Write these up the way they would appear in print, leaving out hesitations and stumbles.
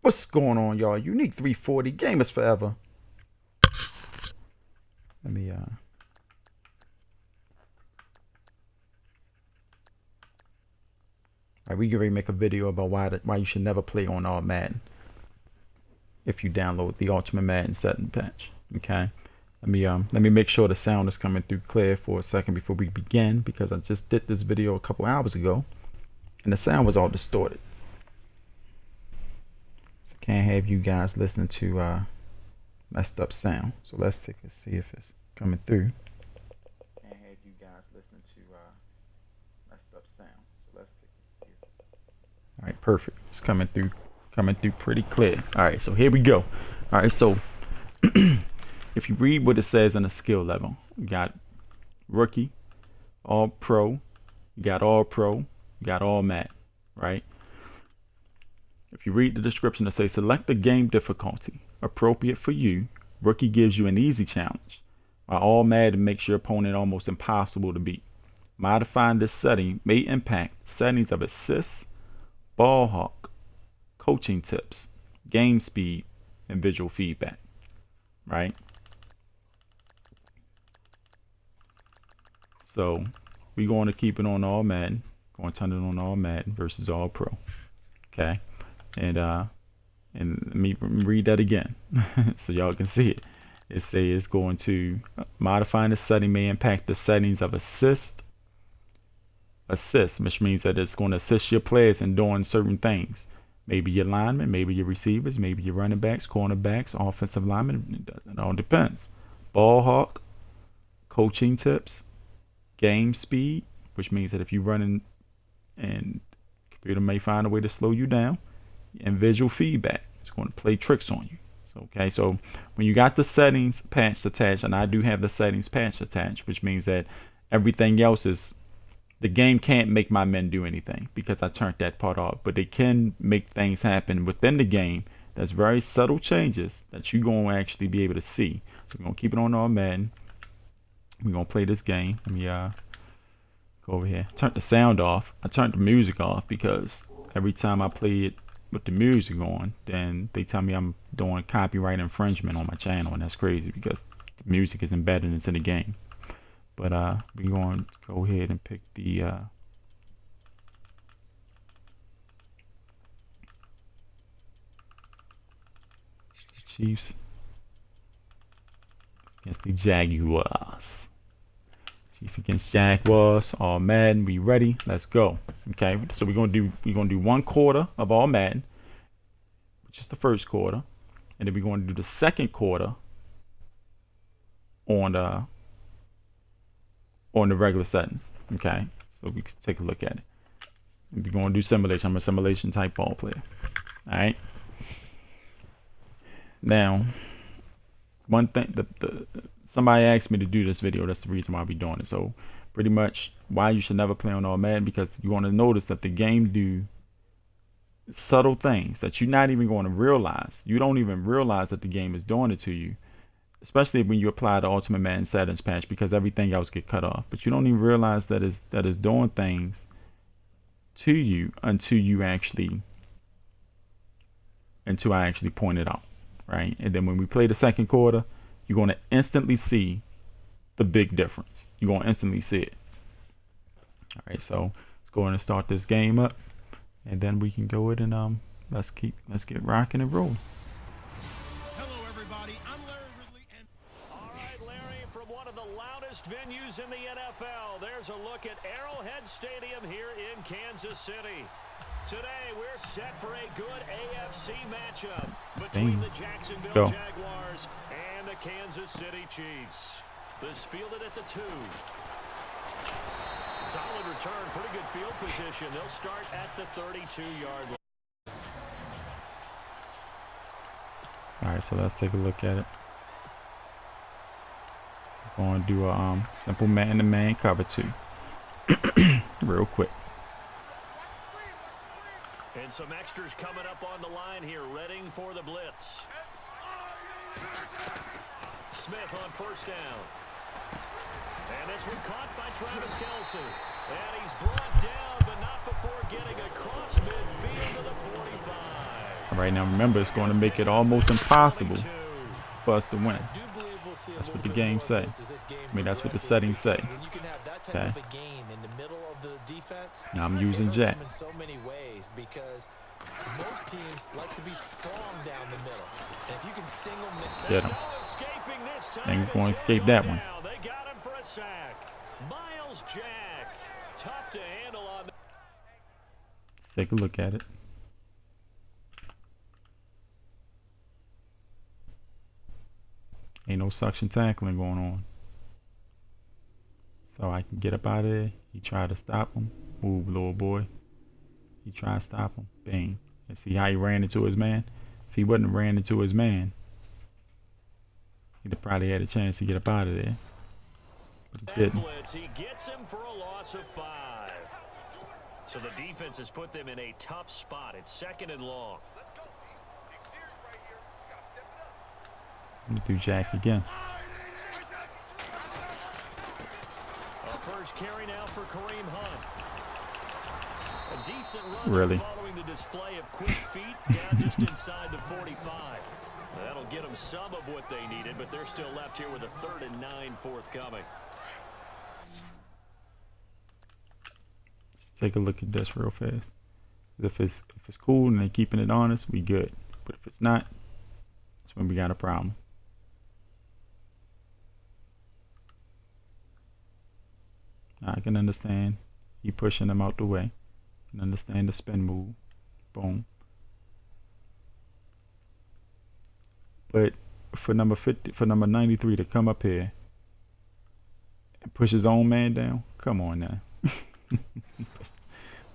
What's going on, y'all? Unique 340 Gamers Forever. Let me all right, we can already make a video about why you should never play on all Madden if you download the Ultimate Madden setting patch. Okay. Let me make sure the sound is coming through clear for a second before we begin, because I just did this video a couple hours ago and the sound was all distorted. So can't have you guys listen to messed up sound. So let's take a see if it's coming through. Can't have you guys listen to messed up sound. So let's take a see. All right, perfect. It's coming through pretty clear. All right, so here we go. All right, so if you read what it says on the skill level, you got rookie, all pro, you got all pro, you got all Madden, right? If you read the description, it says select the game difficulty appropriate for you. Rookie gives you an easy challenge, while all Madden makes your opponent almost impossible to beat. Modifying this setting may impact settings of assists, ball hawk, coaching tips, game speed, and visual feedback, right? So we're going to keep it on all Madden. Going to turn it on all Madden versus all pro. Okay, and let me read that again so y'all can see it. It says it's going to modifying the setting may impact the settings of assist, which means that it's going to assist your players in doing certain things. Maybe your linemen, maybe your receivers, maybe your running backs, cornerbacks, offensive linemen. It all depends. Ball hawk, coaching tips, game speed, which means that if you run and computer may find a way to slow you down, and visual feedback, it's going to play tricks on you. So, okay, so when you got the settings patch attached, and I do have the settings patch attached, which means that everything else is, the game can't make my men do anything because I turned that part off, but they can make things happen within the game. That's very subtle changes that you're going to actually be able to see. So we're going to keep it on all Madden. We're going to play this game. Let me go over here. Turn the sound off. I turned the music off because every time I play it with the music on, then they tell me I'm doing copyright infringement on my channel, and that's crazy because the music is embedded into the game. But we're going to go ahead and pick the Chiefs against the Jaguars. Chiefs against Jaguars, all Madden. We ready? Let's go. Okay, so we're gonna do 1 quarter of all Madden, which is the first quarter, and then we're going to do the second quarter on the regular settings. Okay, so we can take a look at it. We're going to do simulation. I'm a simulation type ball player. All right. Now, one thing somebody asked me to do this video. That's the reason why we're doing it. So pretty much why you should never play on all Madden, because you're going to notice that the game do subtle things that you're not even going to realize. You don't even realize that the game is doing it to you, especially when you apply the Ultimate Madden settings patch, because everything else get cut off. But you don't even realize that is doing things to you until I actually point it out, right? And then when we play the second quarter, you're going to instantly see the big difference. You're going to instantly see it. All right, so let's go ahead and start this game up, and then we can go ahead and let's get rocking and rolling. Hello, everybody. I'm Larry Ridley, and all right, Larry, from one of the loudest venues in the NFL, there's a look at Arrowhead Stadium here in Kansas City. Today, we're set for a good AFC matchup between the Jacksonville Jaguars and the Kansas City Chiefs. This fielded at the 2. Solid return, pretty good field position. They'll start at the 32-yard line. All right, so let's take a look at it. We're going to do a simple man-to-man cover 2 real quick. And some extras coming up on the line here, readying for the blitz. Smith on first down. And this one caught by Travis Kelce. And he's brought down, but not before getting across midfield to the 45. All right, now remember, it's going to make it almost impossible for us to win. I do believe we'll see a That's little what the bit game more of say. this as this game I mean, that's what the progresses, settings say. because when you can have that type Okay. of a game in the middle of the defense, Now I'm it using hurts Jack. them in so many ways, because most teams like to be strong down the middle. And if you can sting them, Get him. No escaping this time. Ain't going to as escape he'll that go one. down. They got him for a sack. Miles Jack. Tough to handle on the Let's take a look at it. Ain't no suction tackling going on. So I can get up out of there. He tried to stop him. Move, little boy. He tried to stop him. Bang. And see how he ran into his man? If he wouldn't have ran into his man, he'd have probably had a chance to get up out of there. But he didn't. blitz. He gets him for a loss of 5. So the defense has put them in a tough spot. It's 2nd and long. Let me do Jack again. A first carry now for Kareem Hunt. A decent run Really? following the display of quick feet down just inside the 45. That'll get them some of what they needed, but they're still left here with a 3rd and 9 forthcoming. Take a look at this real fast. If it's cool and they're keeping it honest, we good. But if it's not, that's when we got a problem. I can understand he pushing them out the way. I can understand the spin move. Boom. But for number 93 to come up here and push his own man down, come on now.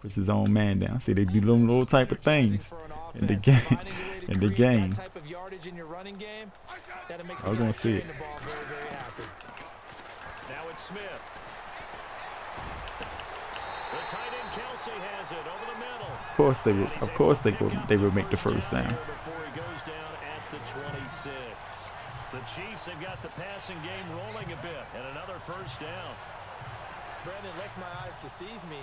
Push his own man down. See, they do them little type of things in the game. In the game. I was gonna see it. Now it's Smith. The tight end Kelsey has it over the middle. Of course they would. Of course they would make the first down. Before he goes down at the 26. The Chiefs have got the passing game rolling a bit, and another first down. Brandon, lest my eyes deceive me.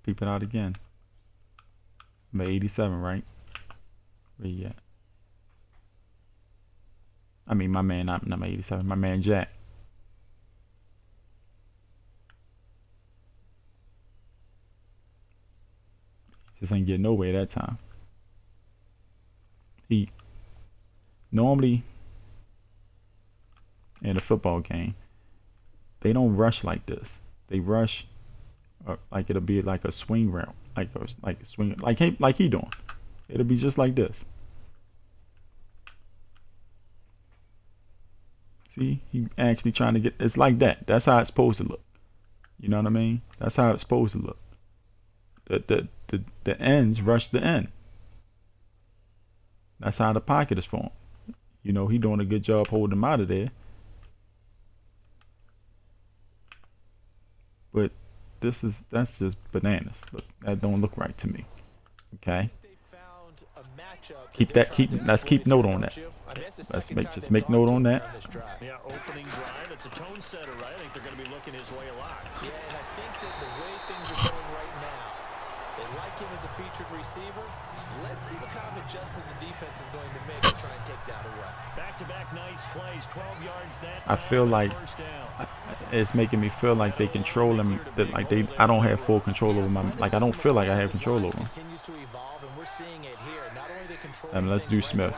Peep it out again. I'm at 87, right? Where you at? I mean, my man, not number 87. My man Jack. Just ain't getting nowhere that time. He normally in a football game, they don't rush like this. They rush like it'll be like a swing route, like a swing, like he doing. It'll be just like this. See, he actually trying to get. It's like that. That's how it's supposed to look. You know what I mean? That's how it's supposed to look. The ends rush the end. That's how the pocket is formed. You know, he doing a good job holding him out of there. But that's just bananas. Look, that don't look right to me. Okay. Let's keep note on that. Let's make note on that. Yeah, opening drive. It's a tone setter, right? I think they're going to be looking his way a lot. Yeah, and I think that the way things are going right now, they like him as a featured receiver. Let's see what kind of adjustments the defense is going to make to try and take that away. Back-to-back nice plays, 12 yards that I feel like first down. it's making me feel like they control him. That like I don't have full control over my. Like I don't feel like I have control over him. Continues to evolve, and we're seeing it here. Not only the control. And let's do Smith.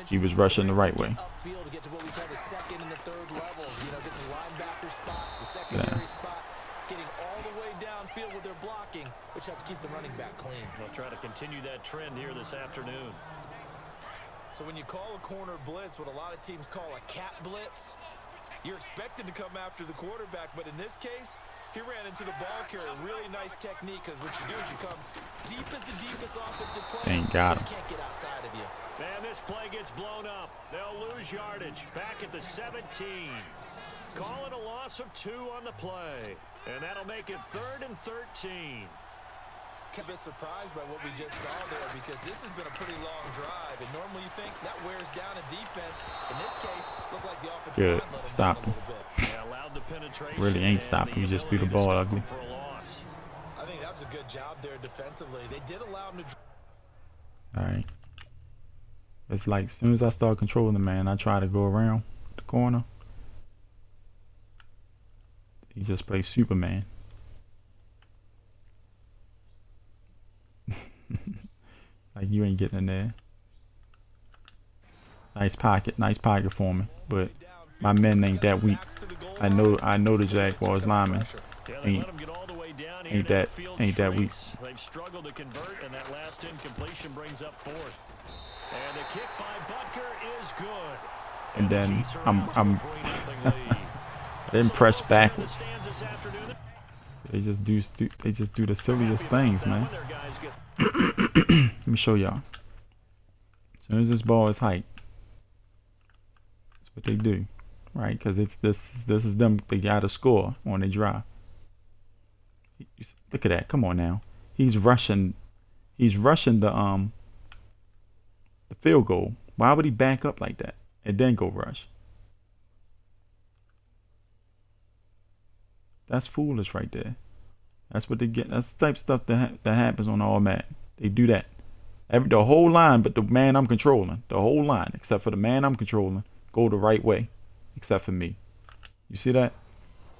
He was rushing the right way. Upfield to get to what we call the second and the third levels. You know, get to the linebacker spot, the secondary spot, getting all the way downfield with their blocking, which helps keep the running back clean. They'll try to continue that trend here this afternoon. So when you call a corner blitz, what a lot of teams call a cat blitz, you're expected to come after the quarterback, but in this case, he ran into the ball carrier. Really nice technique, because what you do is you come deep as the deepest offensive player, got him. so he can't get outside of you. And this play gets blown up. They'll lose yardage. Back at the 17. Calling a loss of 2 on the play. And that'll make it 3rd and 13. A bit surprised by what we just saw there, because this has been a pretty long drive, and normally you think that wears down a defense. In this case, looked like the offensive Good. line let him Stop down a him. little bit. Yeah, allowed the penetration. Really ain't and stopping. the He just threw the ability to ball stop him ugly. for a loss. I think that was a a good job there defensively. They did allow him to. Alright. It's like as soon as I start controlling the man, I try to go around the corner. He just plays Superman. Like you ain't getting in there. Nice pocket for me. But my men ain't that weak. I know the Jaguars linemen ain't that weak. They've struggled to convert, and that last incompletion brings up fourth. And the kick by Butker is good. And then I'm then press backwards. They just do the silliest things, man. Let me show y'all. As soon as this ball is hyped, that's what they do, right? Because this is them. They gotta score on their drive. Look at that! Come on now. He's rushing the field goal. Why would he back up like that and then go rush? That's foolish right there. That's what they get. That's the type of stuff that happens on all Madden. They do that. The whole line, but the man I'm controlling, the whole line, except for the man I'm controlling, go the right way, except for me. You see that?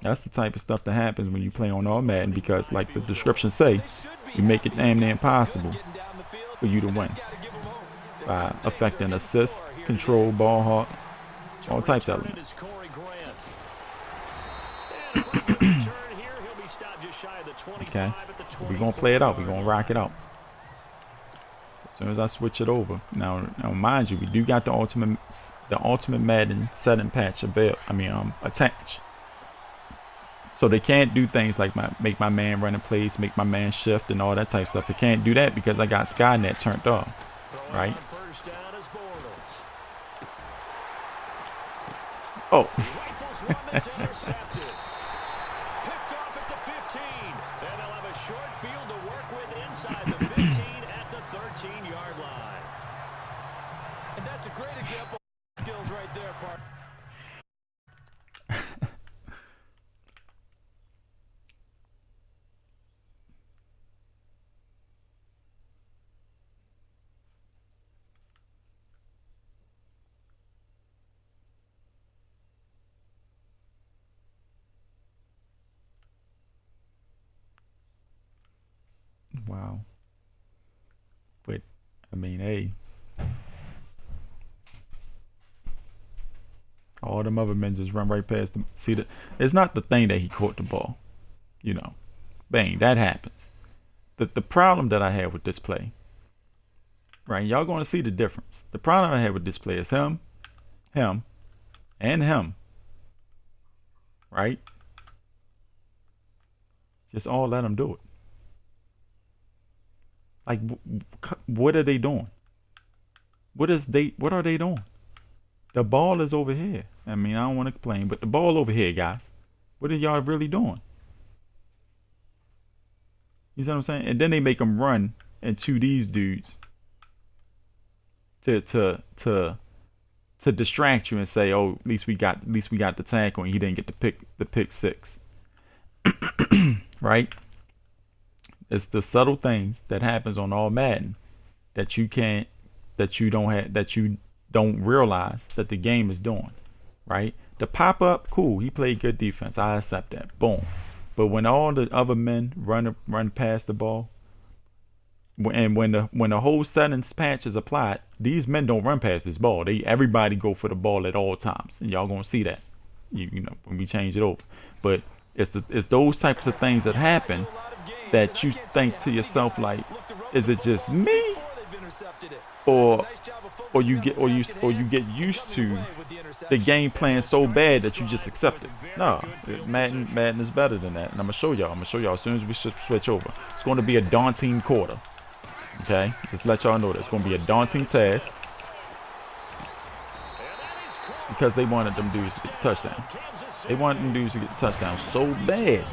That's the type of stuff that happens when you play on all Madden, because, like the description say, you make it damn near impossible for you to win by affecting assist, control, ball hawk, all types of elements. Okay, we're gonna play it out. We're gonna rock it out. As soon as I switch it over, now mind you, we do got the ultimate Madden setting patch attached. So they can't do things like make my man run in place, make my man shift, and all that type of stuff. They can't do that because I got Skynet turned off, right? Oh. Short field to work with inside the 15 at the 13-yard line. And that's a great example of skills right there, partner. Wow. But I mean, hey, all them other men just run right past them. See, it's not the thing that he caught the ball, you know. Bang, that happens. The problem that I have with this play, right? Y'all gonna see the difference. The problem I have with this play is him, and him, right? Just all let him do it. Like, what are they doing? What are they doing? The ball is over here. I mean, I don't want to complain, but the ball over here, guys. What are y'all really doing? You see what I'm saying? And then they make them run into these dudes to distract you and say, oh, at least we got the tackle and he didn't get the pick six. Right? It's the subtle things that happens on all Madden that you don't realize that the game is doing, right? The pop up, cool. He played good defense. I accept that. Boom. But when all the other men run past the ball, and when the whole settings patch is applied, these men don't run past this ball. Everybody go for the ball at all times, and y'all gonna see that, you know, when we change it over. But it's those types of things that happen that you think to yourself, like, is it just me, or you get used to the game playing so bad that you just accept it. No, Madden is better than that, and I'm gonna show y'all as soon as we switch over. It's going to be a daunting quarter. Okay, just let y'all know that it's going to be a daunting task because they wanted them dudes to get the touchdown. They wanted them dudes to get the touchdown so bad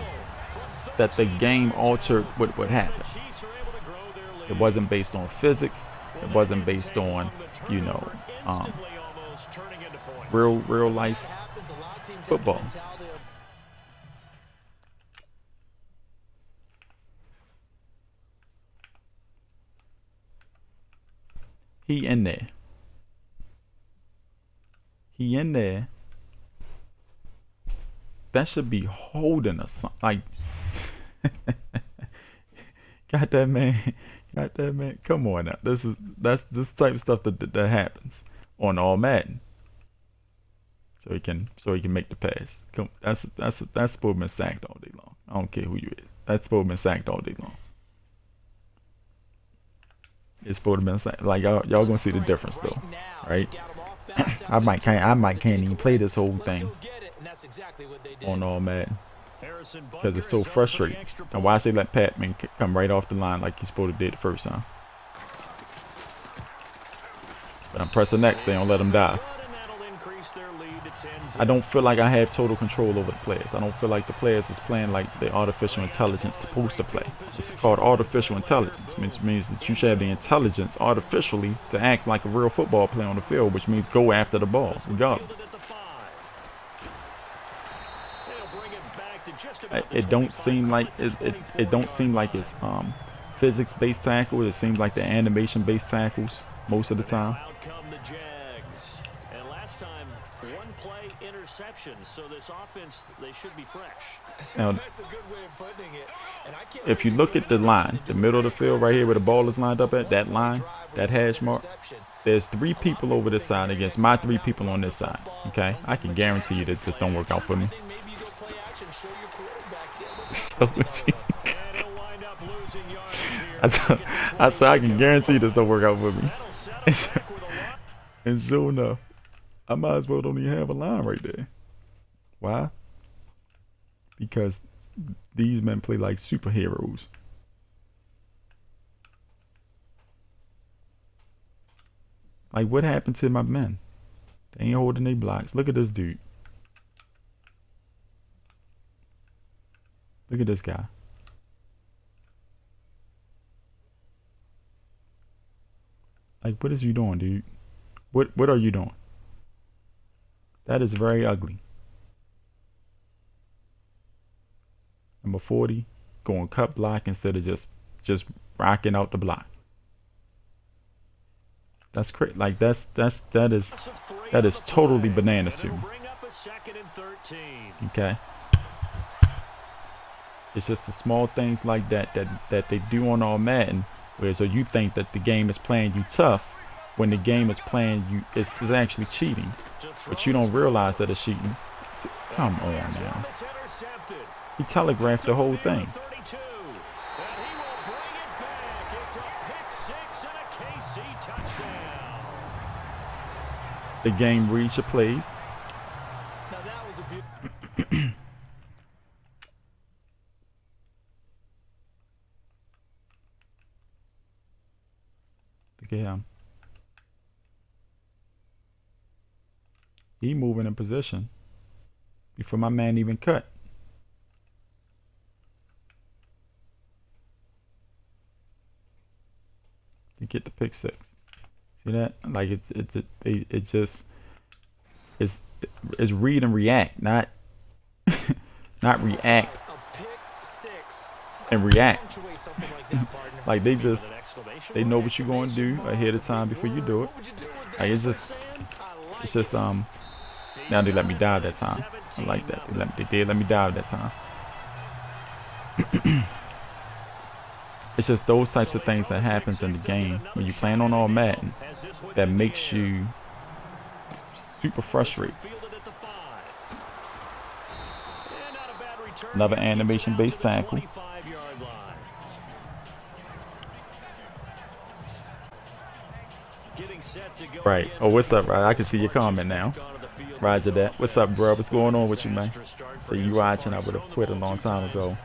that the game altered what happened. It wasn't based on physics. It wasn't based on, you know, real life football. He in there. He in there. That should be holding us. Like, got that man. Got that man. Come on now. That's this type of stuff that happens on all Madden. So he can make the pass. Come, that's supposed to be sacked all day long. I don't care who you is. That's supposed to be sacked all day long. It's supposed to be sacked. Like y'all gonna see the difference though, right? I might can't even play this whole thing on all Madden because it's so frustrating. And watch they let Patman come right off the line like he's supposed to did the first time. But I'm pressing X. They don't let him die. I don't feel like I have total control over the players. I don't feel like the players is playing like the artificial intelligence supposed to play. It's called artificial intelligence, which means that you should have the intelligence artificially to act like a real football player on the field, which means go after the ball, regardless. It don't seem like it don't seem like it's physics-based tackles. It seems like the animation-based tackles most of the time. So this offense, they should be fresh. Now, That's a good way of putting it. And I can't if you look at the line, the middle of the field right here where the ball is lined up at, that line, that hash mark, there's 3 people over this side against my 3 people on this side. Okay, I can guarantee you that this don't work out for me. So I said I can guarantee this don't work out for me. And sure enough, I might as well don't even have a line right there. Why? Because these men play like superheroes. Like, what happened to my men? They ain't holding their blocks. Look at this dude. Look at this guy. Like, what is you doing, dude? What are you doing? That is very ugly. Number 40, going cut block instead of just rocking out the block. That's crazy. Like that is totally bananas to me. Okay. It's just the small things like that they do on all Madden, where so you think that the game is playing you tough, when the game is playing you is actually cheating, but you don't realize that it's cheating. Come on now. He telegraphed the whole thing. The game reads your plays. Look at him. He moving in position before my man even cut. To get the pick 6. See that? Like it just it's read and react, not not react and react. Like they know what you're going to do ahead of time before you do it. Like it's just now they let me dive that time. I like that. They did let me dive that time. It's just those types of things that happens in the game when you're playing on all Madden that makes you super frustrated. Another animation-based tackle. Right. Oh, what's up, Rod? I can see your comment now. Roger that. What's up, bro? What's going on with you, man? So you watching? I would have quit a long time ago.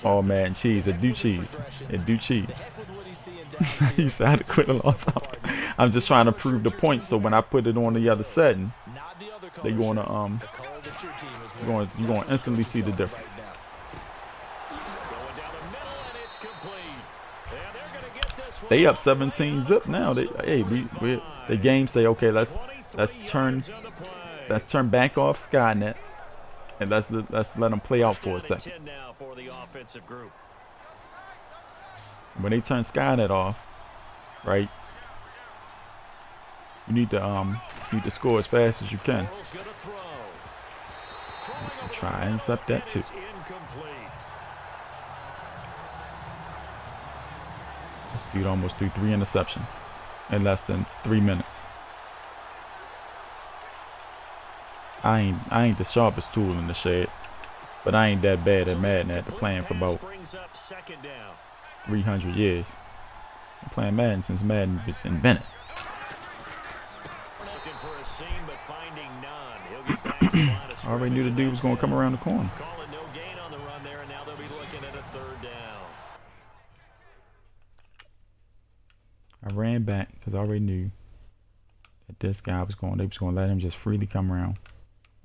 Oh man, cheese. It do cheese. It do cheese. You said I had to quit a long time. I'm just trying to prove the point. So when I put it on the other setting, they're gonna you're gonna instantly see the difference. They up 17 zip now. The game say, okay, let's turn back off Skynet and let's let them play out for a second. When they turn Skynet off, right? You need to score as fast as you can. Try and intercept that too. Dude almost threw 3 interceptions in less than 3 minutes. I ain't the sharpest tool in the shed, but I ain't that bad at Madden after playing for about 300 years. I'm playing Madden since Madden was invented. I already knew the dude was going to come around the corner. I ran back because I already knew that this guy was going. They was going to let him just freely come around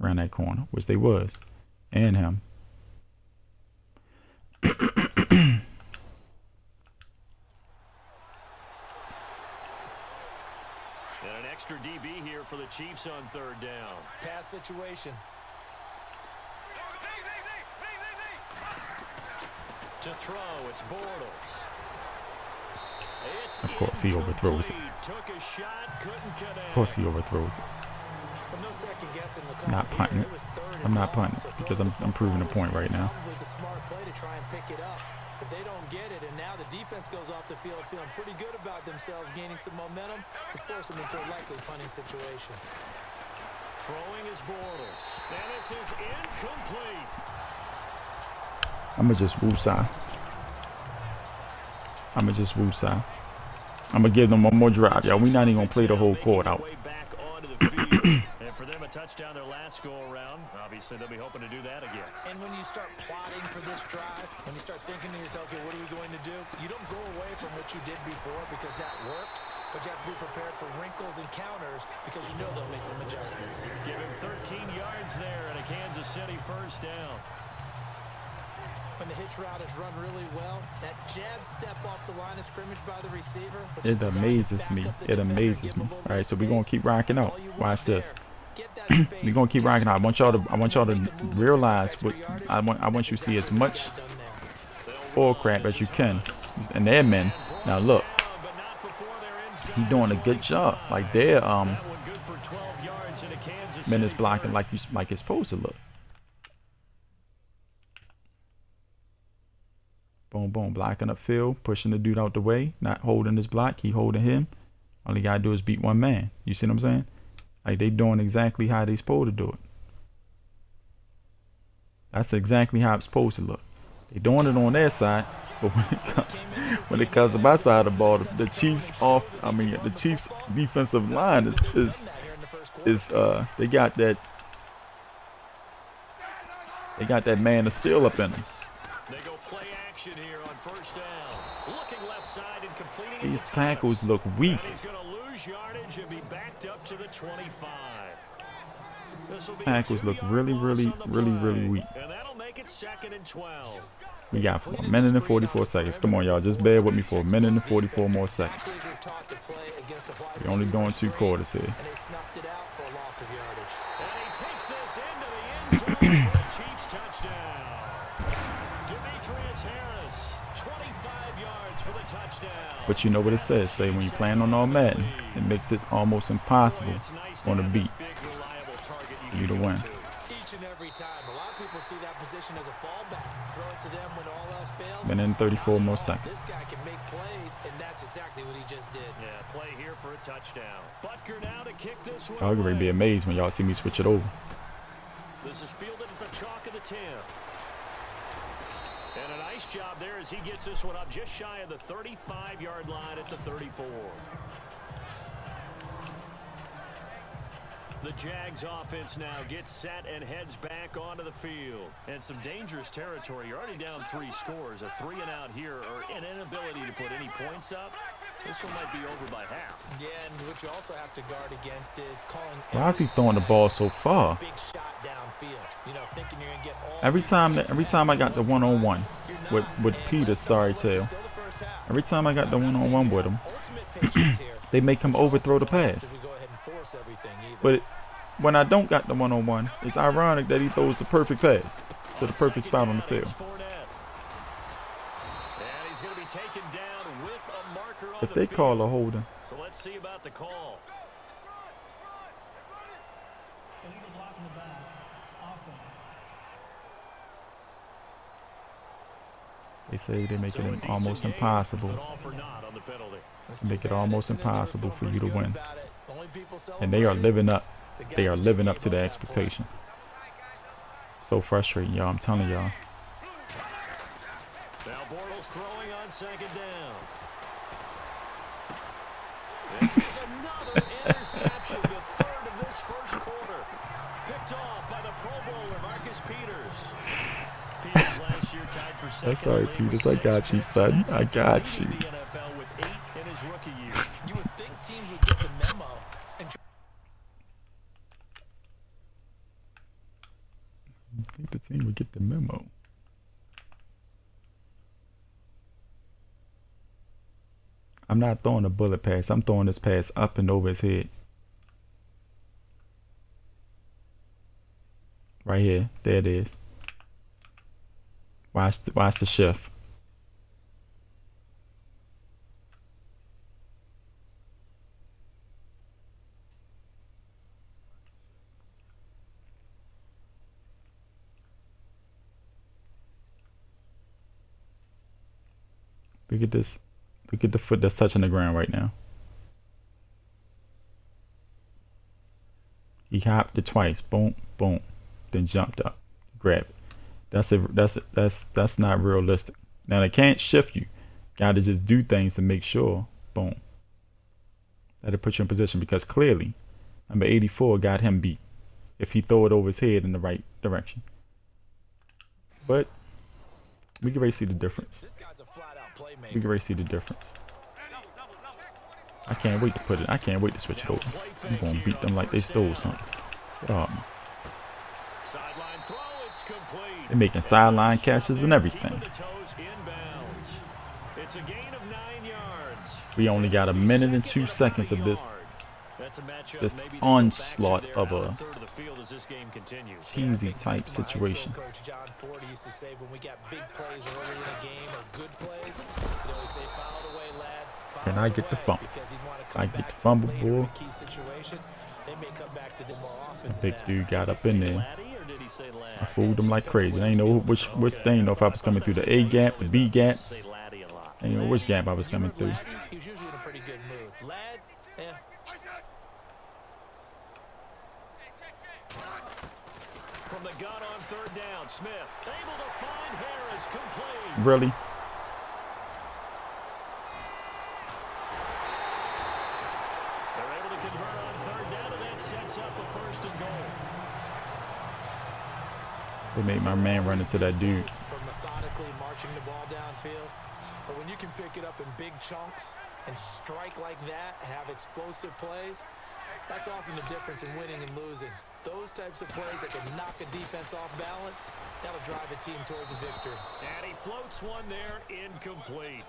that corner, which they was, and him. And an extra DB here for the Chiefs on 3rd down. Pass situation. To throw, it's Bortles. Of course he overthrows it. Of course he overthrows it. Not punting it. I'm not punting it because I'm proving a point right now. With a smart play to try and pick it up, but they don't get it, and now the defense goes off the field feeling pretty good about themselves, gaining some momentum to force them into a likely punting situation. Throwing is Bortles, and this is incomplete. I'ma just woosah. I'ma give them one more drive, y'all. We not even gonna play the whole court out. And for them, a touchdown their last go around. Obviously, they'll be hoping to do that again. And when you start plotting for this drive, when you start thinking to yourself, okay, what are we going to do? You don't go away from what you did before because that worked, but you have to be prepared for wrinkles and counters because you know they'll make some adjustments. Give him 13 yards there and a Kansas City 1st down. When the hitch route is run really well, that jab step off the line of scrimmage by the receiver. It amazes me. It amazes me. All right, so we're gonna keep rocking out. Watch this. We're gonna keep rocking out. I want y'all to realize what I want you to see as much bull crap as you can. And they're men. Now look, he's doing a good job. Like they're men is blocking like it's supposed to look. Boom, boom, blocking upfield, pushing the dude out the way, not holding his block, he holding him. All you gotta do is beat one man. You see what I'm saying? Like they doing exactly how they supposed to do it. That's exactly how it's supposed to look. They doing it on their side, but when it comes to my side of the ball, the Chiefs the Chiefs defensive line is they got that man of steel up in them. They go play action here on 1st down. Looking left side and completing these tackles look weak. He's going to lose yardage and be backed up to the 25. Tackles look really weak. And that'll make it 2nd and 12. We got 1 minute and 44 seconds. Come on, y'all. Just bear with me for 1 minute and 44 more seconds. We're only doing 2 quarters here. And they snuffed it out for a loss of yardage. And he takes this into the end zone for a Chiefs touchdown. Demetrius Harris, 25 yards for the touchdown. But you know what it says. Say when you're playing on all Madden, it makes it almost impossible on a beat for you to win. Each and every time. A lot of people see that position as a fallback. Throw it to them when all else fails. Minute and 34 more seconds. This guy can make plays, and that's exactly what he just did. Yeah, play here for a touchdown. Butker now to kick this one. Y'all gonna be amazed when y'all see me switch it over. This is fielded at the chalk of the 10. And a nice job there as he gets this one up just shy of the 35-yard line at the 34. The Jags offense now gets set and heads back onto the field. And some dangerous territory. You're already down 3 scores. A 3-and-out here or an inability to put any points up. This one might be over by half. Yeah, and what you also have to guard against is calling. Why is he throwing the ball so far? Big shot downfield. You know, thinking you're gonna get all Every time I got the one-on-one with Peter, sorry tail. Every time I got the one-on-one with him, they make him overthrow the pass. But when I don't got the one-on-one, it's ironic that he throws the perfect pass to the perfect spot on the field. If they call a holding, so let's see about the call. They say they make it almost impossible. Make it almost impossible for you to win. And they are living up. They are living up to the expectation. So frustrating, y'all. I'm telling y'all. Now Bortles throwing on second down. There's another interception, the third of this first quarter. Picked off by the Pro Bowler, Marcus Peters. Peters last year tied for second. That's all right, Peters. I got you, son. I got you. With 8 in his rookie year. You would think teams would get the memo. And I think the team would get the memo. I'm not throwing a bullet pass. I'm throwing this pass up and over his head. Right here. There it is. Watch the shift. Look at this. Look at the foot that's touching the ground right now. He hopped it twice. Boom, boom. Then jumped up. Grab it. That's not realistic. Now they can't shift you. Gotta just do things to make sure. Boom. That'll put you in position because clearly number 84 got him beat. If he throw it over his head in the right direction. But we can really see the difference. We can really see the difference. I can't wait to put it. I can't wait to switch it over. I'm gonna beat them like they stole something. Sideline throw, it's complete. They're making sideline catches and everything. It's a gain of 9 yards. We only got a minute and 2 seconds of this onslaught of a cheesy type situation. Coach John Ford used to say when we got big plays early in a game or good plays, he'd always say, foul it away, lad. Foul And I it get the away," fumble. because he'd want to come I get back the fumble, later in a boy. key situation. They may come back to them more often than Big that. dude got up in there. Laddie, or did he say Ladd? I fooled them like crazy. I ain't know which they ain't know if I was coming through the A gap, the B gap. Say Laddie a lot. I ain't know which gap I was coming through. Laddie, he was usually in a pretty good mood. Lad, From the gun on third down, Smith able to find Harris, complete. Really? They're able to convert on third down, and that sets up the first and goal. They made my man run into that dude. for methodically marching the ball downfield. But when you can pick it up in big chunks and strike like that, have explosive plays, that's often the difference in winning and losing. Those types of plays that can knock a defense off balance, that'll drive a team towards a victory. And he floats one there, incomplete.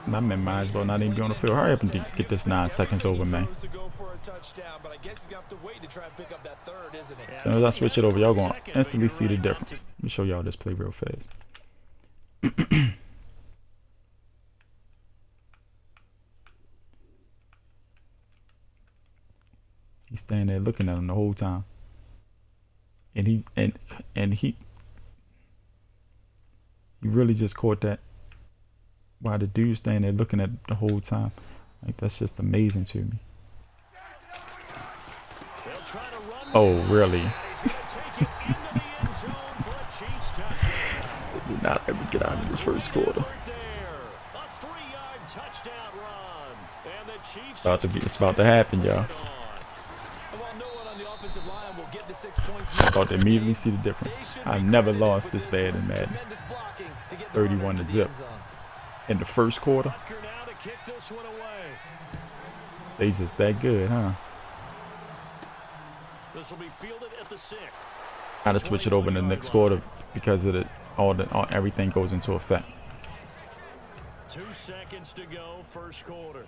My man might as well not even be on the field. Hurry up and get this 9 seconds over, man. To go for a touchdown, but I guess he's going to have to wait to try and pick up that third, isn't he? As soon as I switch it over, y'all gonna instantly see the difference. Let me show y'all this play real fast. He's standing there looking at him the whole time. And he really just caught that while the dude's standing there looking at it the whole time. Like, that's just amazing to me. They'll try to run Oh, really? He's going to take it into the end zone for a Chiefs touchdown. They did not ever get out of this first quarter. Right there. A 3-yard touchdown run. And the Chiefs It's about to happen, y'all. And while no one on the offensive line will get the 6 points, I'm about to immediately see the difference. I've never lost this bad in Madden. 31 to zip. In the first quarter, now to kick this one away. they just that good, huh? This will be fielded at the 6. Gotta switch it over in the next quarter because of everything goes into effect. 2 seconds to go, first quarter.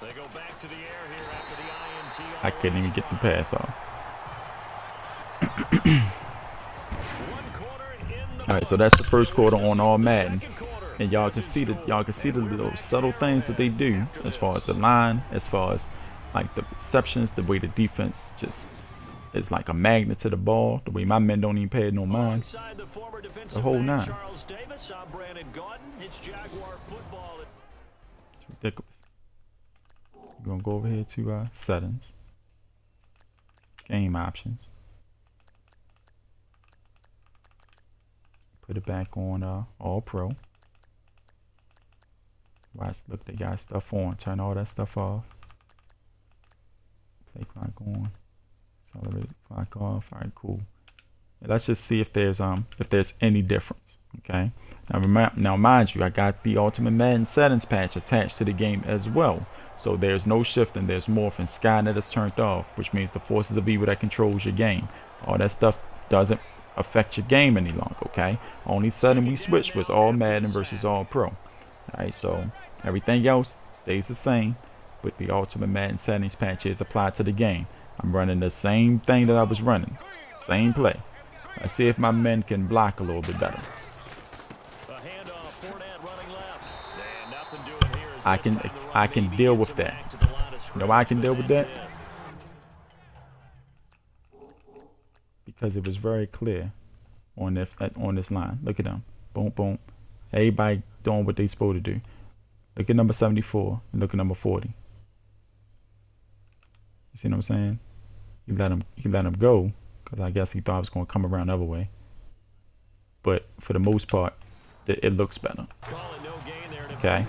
They go back to the air here after the INT. I couldn't even get the pass off. All right, so that's the first quarter on all Madden, and y'all can see the little subtle things that they do as far as the line, as far as like the receptions, the way the defense just is like a magnet to the ball, the way my men don't even pay no mind. Alongside the former The defensive whole back, nine. Charles Davis, I'm Brandon Gaudin. It's Jaguar football. It's ridiculous. We're gonna go over here to settings, game options. Put it back on all pro. Watch, look, they got stuff on. Turn all that stuff off. Play clock on. Accelerate clock off. All right, cool. And let's just see if there's any difference. Okay. Now mind you, I got the Ultimate Madden settings patch attached to the game as well. So there's no shifting, there's morphing. Skynet is turned off, which means the forces of evil that controls your game. All that stuff doesn't affect your game any longer. Okay. Only setting we switched was all Madden versus all pro. Alright, so everything else stays the same, but the Ultimate Madden settings patch is applied to the game. I'm running the same thing that I was running. Same play. Let's see if my men can block a little bit better. I can deal with that. You know why I can deal with that? Because it was very clear on this line. Look at them. Boom, boom. Everybody doing what they supposed to do. Look at number 74 and look at number 40. You see what I'm saying? He let him go because I guess he thought it was going to come around the other way. But for the most part, it looks better. Okay.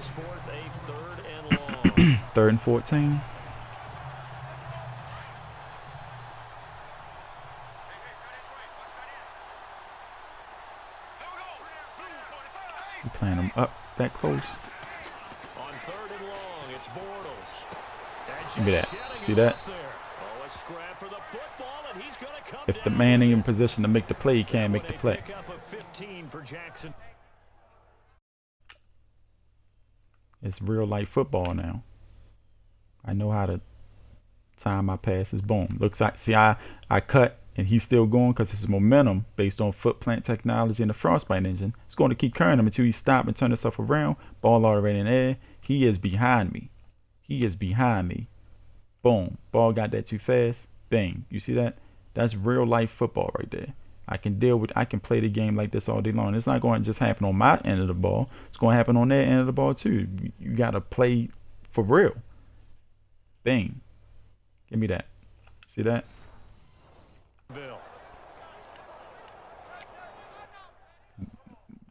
3rd and 14. You playing them up that close? On 3rd and long, it's Bortles. Look at that. See that? Oh, a scrap for the football, and he's gonna come If the man ain't in position to make the play, he can't make the play. Pick up a 15 for Jackson. It's real life football now. I know how to time my passes. Boom. Looks like, see, I cut and he's still going because his momentum based on foot plant technology and the frostbite engine. It's going to keep carrying him until he stop and turn himself around. Ball already in the air. He is behind me. He is behind me. Boom. Ball got that too fast. Bang. You see that? That's real life football right there. I can play the game like this all day long. It's not going to just happen on my end of the ball. It's going to happen on their end of the ball too. You got to play for real. Bang. Give me that. See that?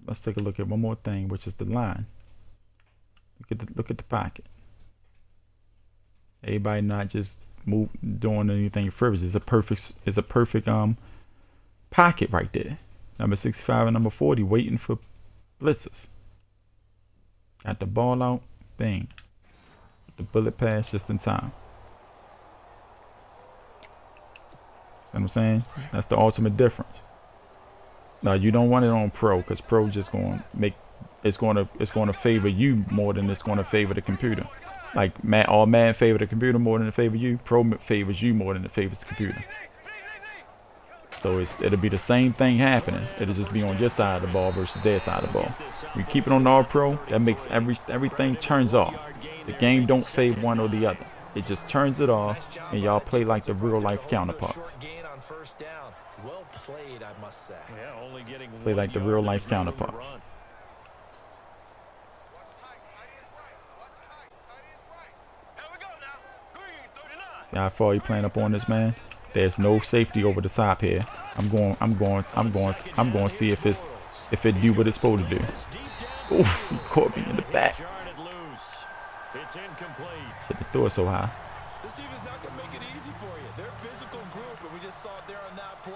Let's take a look at one more thing, which is the line. Look at the pocket. Everybody not just doing anything frivolous. It's a perfect pocket right there. Number 65 and number 40 waiting for blitzers. Got the ball out. Bang. The bullet pass just in time. See what I'm saying? That's the ultimate difference. Now you don't want it on pro because pro just going to make it's going to favor you more than it's going to favor the computer. Like all Madden favor the computer more than it favor you. Pro favors you more than it favors the computer. So it'll be the same thing happening. It'll just be on your side of the ball versus their side of the ball. We keep it on all pro. That makes everything turns off. The game don't favor one or the other. It just turns it off, and y'all play like the real life counterparts. Well played, I must say. Yeah, only getting Play like the real life counterparts. See how far you playing up on this, man? There's no safety over the top here. I'm going to see if it do what it's supposed to do. Oof, he caught me in the back. Should have threw it so high. This team is not going to make it easy for you. They're a physical group, and we just saw it there on that play.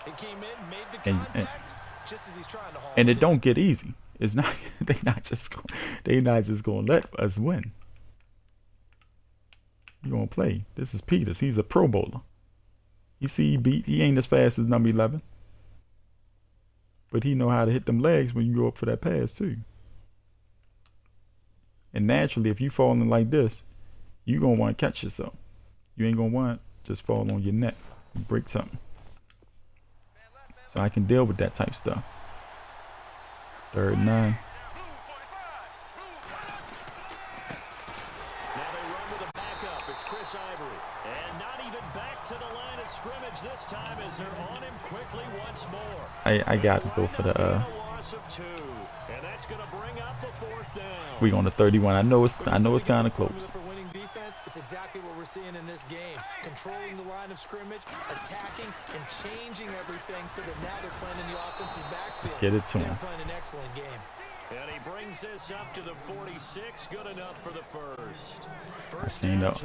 It came in, made the contact, just as he's trying to haul and it don't get easy. It's not. They not just going to let us win. You gonna play? This is Peters. He's a Pro Bowler. You see, he ain't as fast as number 11, but he know how to hit them legs when you go up for that pass too. And naturally, if you falling like this, you gonna want to catch yourself. You ain't gonna want to just fall on your neck and break something. So I can deal with that type stuff. 3rd and 9. Chris Ivory. And not even back to the line of scrimmage this time as they're on him quickly once more. I got to go for the Loss of 2. And that's going to bring up the 4th down. we on the 31. I know it's kind of close. For winning defense, it's exactly what we're seeing in this game. Controlling the line of scrimmage, attacking, and changing everything so that now they're playing in the offense's backfield. Get it to him. They're playing an excellent game. And he brings this up to the 46. Good enough for the first. I seen it.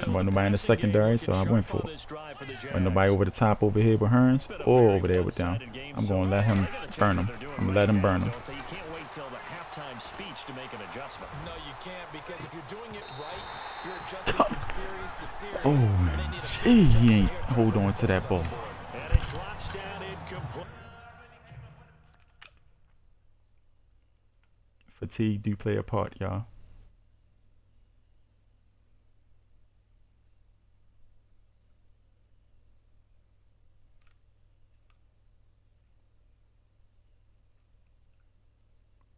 Wasn't nobody in the secondary, so I went for it. Wasn't nobody over the top over here with Hearns or over there with them. I'm going to let him burn him. I'm going to let him burn him. You can't wait till the halftime speech to make an adjustment. No, you can't, because if you're doing it right, you're adjusting from series to series. Oh, gee, he ain't hold on to that ball. And it drops down incomplete. Fatigue do play a part, y'all.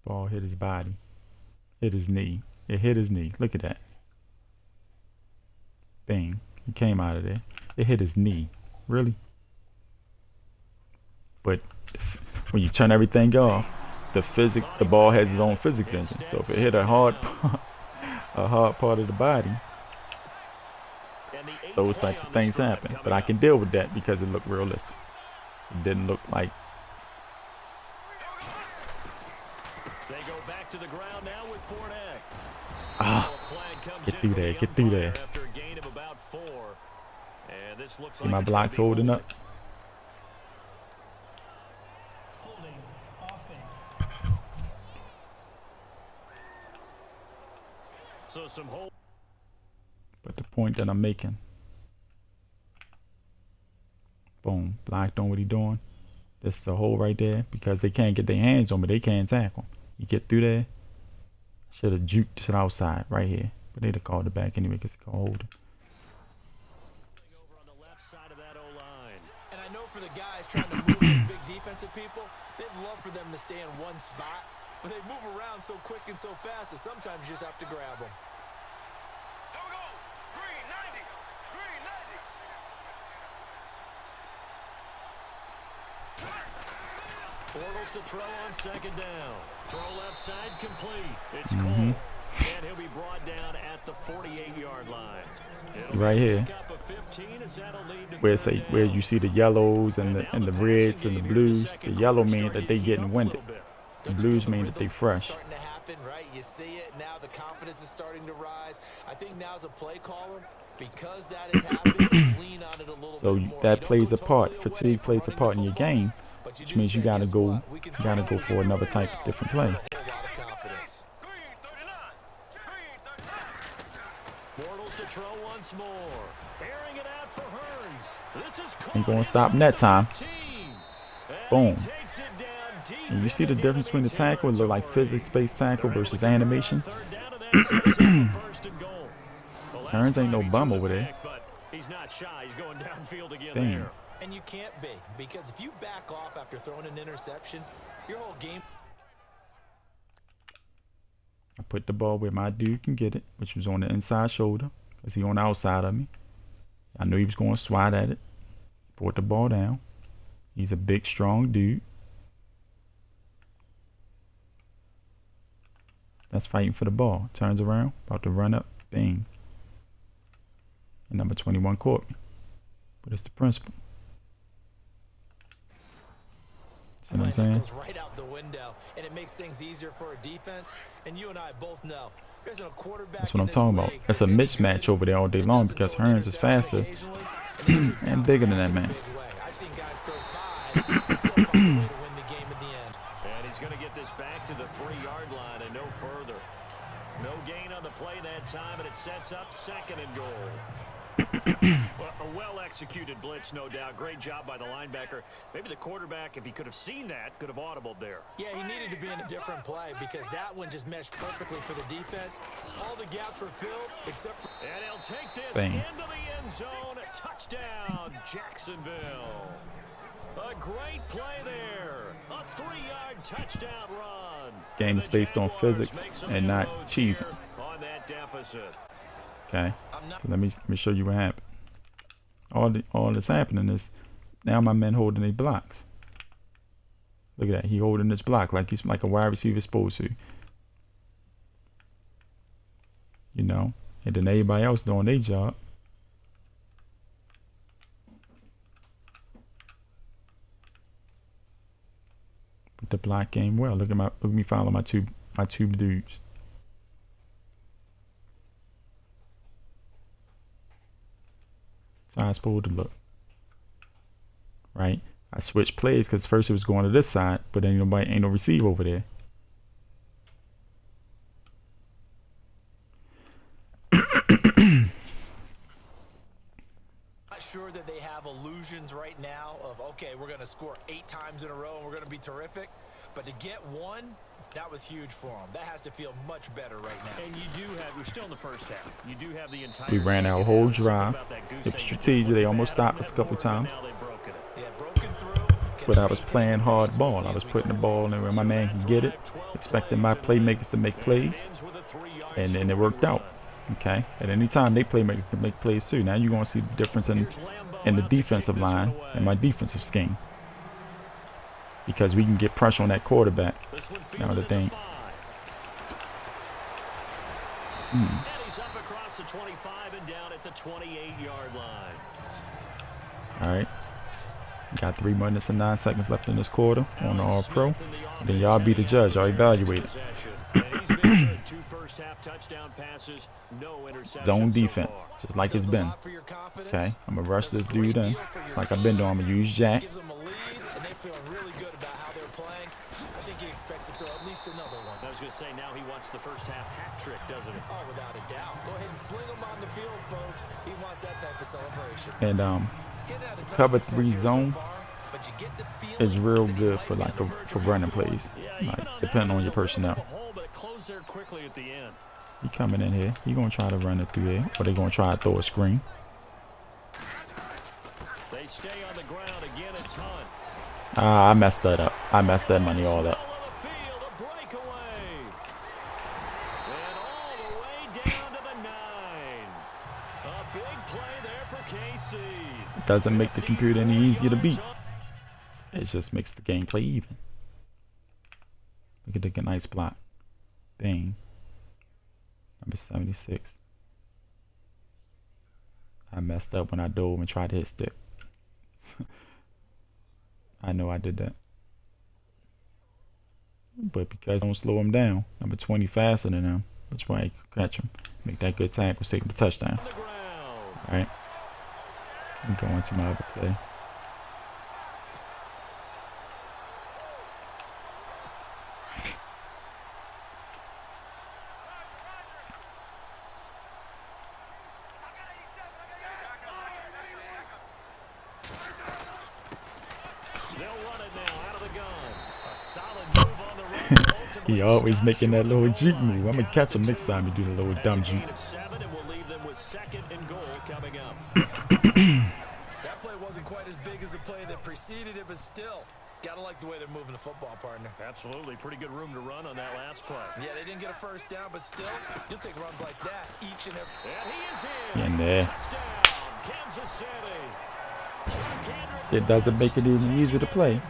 Ball hit his body. Hit his knee. It hit his knee. Look at that. Bang. He came out of there. It hit his knee. Really? But when you turn everything off, the ball has its own physics engine. So if it hit a hard part of the body, those types of things happen. But I can deal with that because it looked realistic. It didn't look like. They go back to the ground now with Fournette. Get through there. Get through there. After a gain of about 4. And this looks See like my blocks holding up. So some hold. But the point that I'm making. Boom. Blocked on what he doing. This is a hole right there because they can't get their hands on me. They can't tackle. You get through there. Should have juked to the outside right here. But they'd have called it back anyway because they can't hold it. Over on the left side of that O-line. And I know for the guys trying to move these big defensive people, they'd love for them to stay in one spot. But they move around so quick and so fast that sometimes you just have to grab them. Here we go. Green 90. Green 90. Bortles to throw on 2nd down. Throw left side complete. It's Cole. And he'll be brought down at the 48-yard line. Right here. Where you see the yellows and the reds and the blues. The yellow means that they getting winded. The blues mean that they fresh. Starting to happen, right? You see it now. The confidence is starting to rise. I think now's a play caller because that is happening. Lean on it a little So bit more. that You don't plays go a part. totally away Fatigue from plays a running part the in your football, game, but you which do means you say, gotta guess go. what? We can You gotta throw go it for again another right type now. of different play. A whole lot of confidence. Green 39. Green 39. Bortles to throw once more. Airing it out for Hearns. This is Ain't gonna stop in that time. Boom. Takes it down deep. And you see the difference between the tackle. It look like physics-based tackle versus animation. Hearns ain't no bum over there. He's not shy. He's going downfield again Damn. there. And you can't be, because if you back off after throwing an interception, your whole game. I put the ball where my dude can get it, which was on the inside shoulder, because he on the outside of me. I knew he was going to swat at it. Brought the ball down. He's a big, strong dude. That's fighting for the ball. Turns around, about to run up, bang. And number 21 caught me. But it's the principle. See what I'm saying? Just goes right out the window, and it makes things easier for a defense. And you and I both know there's a quarterback. That's what I'm talking about. It's a mismatch over there all day long because Hearns is faster and bigger than that man. I've seen guys throw 5 and still find a way to win the game in the end. And he's going to get this back to the 3-yard line and no further. No gain on the play that time, and it sets up 2nd and goal. A well-executed blitz, no doubt. Great job by the linebacker. Maybe the quarterback, if he could have seen that, could have audibled there. Yeah, he needed to be in a different play because that one just meshed perfectly for the defense. All the gaps were filled except for... And he'll take this Bang. into the end zone. Touchdown, Jacksonville. A great play there. A 3-yard touchdown run. Game is based on physics and not cheesing. On that deficit. Okay. I'm not So let me show you what happened. All that's happening is now my man holding their blocks. Look at that. He holding this block like he's like a wide receiver supposed to. You know, and then everybody else doing their job. But the block game well. Look at me follow my two dudes. That's how it's supposed to look. Right? I switched plays because first it was going to this side, but then ain't no receiver over there. not sure that they have illusions right now of, okay, we're going to score 8 times in a row and we're going to be terrific. But to get one, that was huge for them. That has to feel much better right now. And you do have, we're still in the first half. You do have the entire. We ran our whole drive. It was strategic. They almost stopped us a couple times. Yeah, broken through. But I was playing hard ball. I was putting the ball in where my man can get it, expecting my playmakers to make plays, and then it worked out. Okay. At any time, they playmakers can make plays too. Now you're gonna see the difference in the defensive line and my defensive scheme, because we can get pressure on that quarterback. Now the thing. And he's up across the 25 and down at the 28-yard line. All right. Got 3 minutes and 9 seconds left in this quarter on the All-Pro. Then y'all be the judge. Y'all evaluate it. Zone defense, just like it's been. Okay, I'm gonna rush this dude in, just like I've been doing. I'm gonna use Jack. Gives them a lead, and they feel really good about how they're playing. I think he expects to throw at least another one. I was going to say, now he wants the first half hat trick, doesn't he? Oh, without a doubt. Go ahead and fling him on the field, folks. He wants that type of celebration. And cover 3 zone is real good for for running plays, like depending on your personnel. He coming in here. He gonna try to run it through there, or they gonna try to throw a screen. They stay on the ground again. It's Hunt. I messed that up. I messed that money all up. It doesn't make the computer any easier to beat. It just makes the gameplay even. Look at the nice block. Bang. Number 76. I messed up when I dove and tried to hit stick. I know I did that. But because I don't slow him down, number 20 faster than him, which way I can catch him. Make that good tackle, take the touchdown. Alright. I'm going to my other play. He always making that little Jeep move. I'm gonna catch him next time he do the little dumb Jeep. That play wasn't quite as big as the play that preceded it, but still, gotta like the way they're moving the football, partner. Absolutely, pretty good room to run on that last play. Yeah, they didn't get a first down, but still, you'll take runs like that each and every. And he is in. In there. Touchdown, Kansas City. It doesn't make it any easier to play,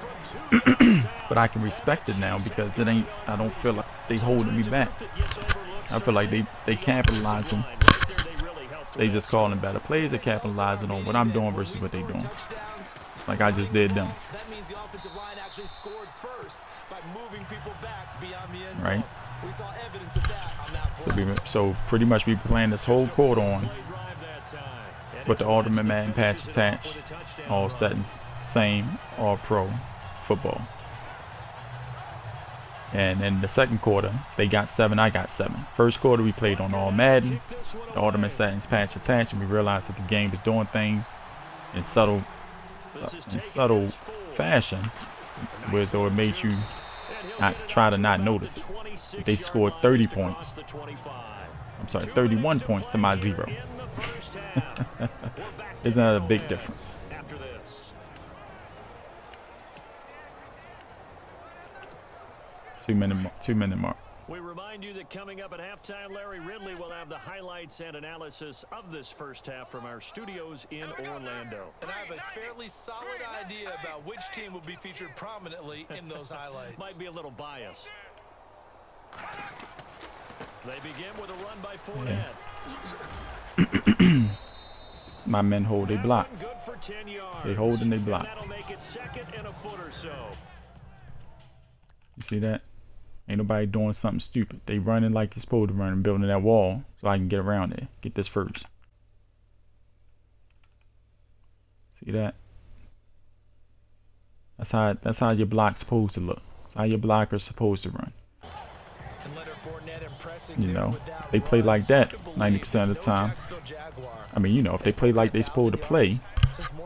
but I can respect it now because I don't feel like they holding me back. I feel like they capitalizing. They just calling better plays. They're capitalizing on what I'm doing versus what they doing. Like I just did them. That means the offensive line actually scored first by moving people back beyond the end zone. Right. We saw evidence of that on that play. So pretty much we playing this whole quarter on with the Ultimate Madden patch attached, all set and same All-Pro football. And in the second quarter, they got 7, I got 7. First quarter, we played on all Madden, the Ultimate Settings patch attached, and we realized that the game was doing things in subtle fashion, where though it made you try to not notice it. They scored 30 points. I'm sorry, 31 points to my 0. Isn't that a big difference? 2 minute mark. We remind you that coming up at halftime. Larry Ridley will have the highlights and analysis of this first half from our studios in Orlando. And I have a fairly solid idea about which team will be featured prominently in those highlights. Might be a little biased. They begin with a run by Fournette. My men hold, they block. Good for 10 yards. They hold and they block. And that'll make it second and a foot or so. You see that? Ain't nobody doing something stupid. They running like you're supposed to run and building that wall so I can get around there. Get this first. See that? That's how your block's supposed to look. That's how your blocker's supposed to run. You know, they play like that 90% of the time. I mean, you know, if they play like they supposed to play,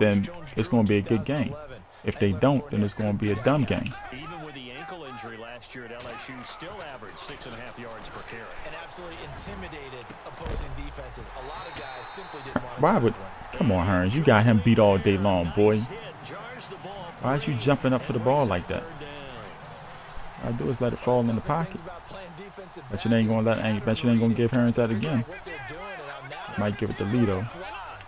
then it's going to be a good game. If they don't, then it's going to be a dumb game. Even with the ankle injury last year at LSU, still averaged 6.5 yards per carry. And absolutely intimidated opposing defenses. A lot of guys simply didn't want to. Why would? Come on, Hearns, you got him beat all day long, boy. Why are you jumping up for the ball like that? All I do is let it fall in the pocket. Bet you ain't gonna give Hearns that again. Might give it to Lito.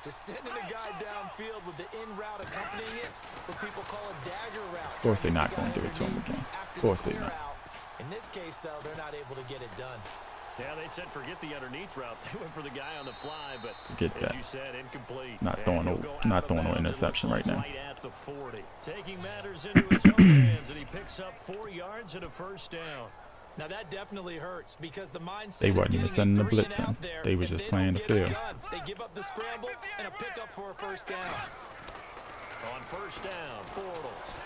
Just sending a guy downfield with the in route accompanying it, what people call a dagger route. Of course they're not gonna give it to him again. Of course they're not. In this case, though, they're not able to get it done. Yeah, they said forget the underneath route. They went for the guy on the fly, but forget that. As you said, incomplete. Not throwing no interception right now. Right at the 40. Taking matters into his own hands, and he picks up 4 yards and a first down. Now that definitely hurts because the mindset they wasn't even sending the blitz in. They was was just playing the field. They give up the scramble and a pickup for a first down. On first down, Bortles.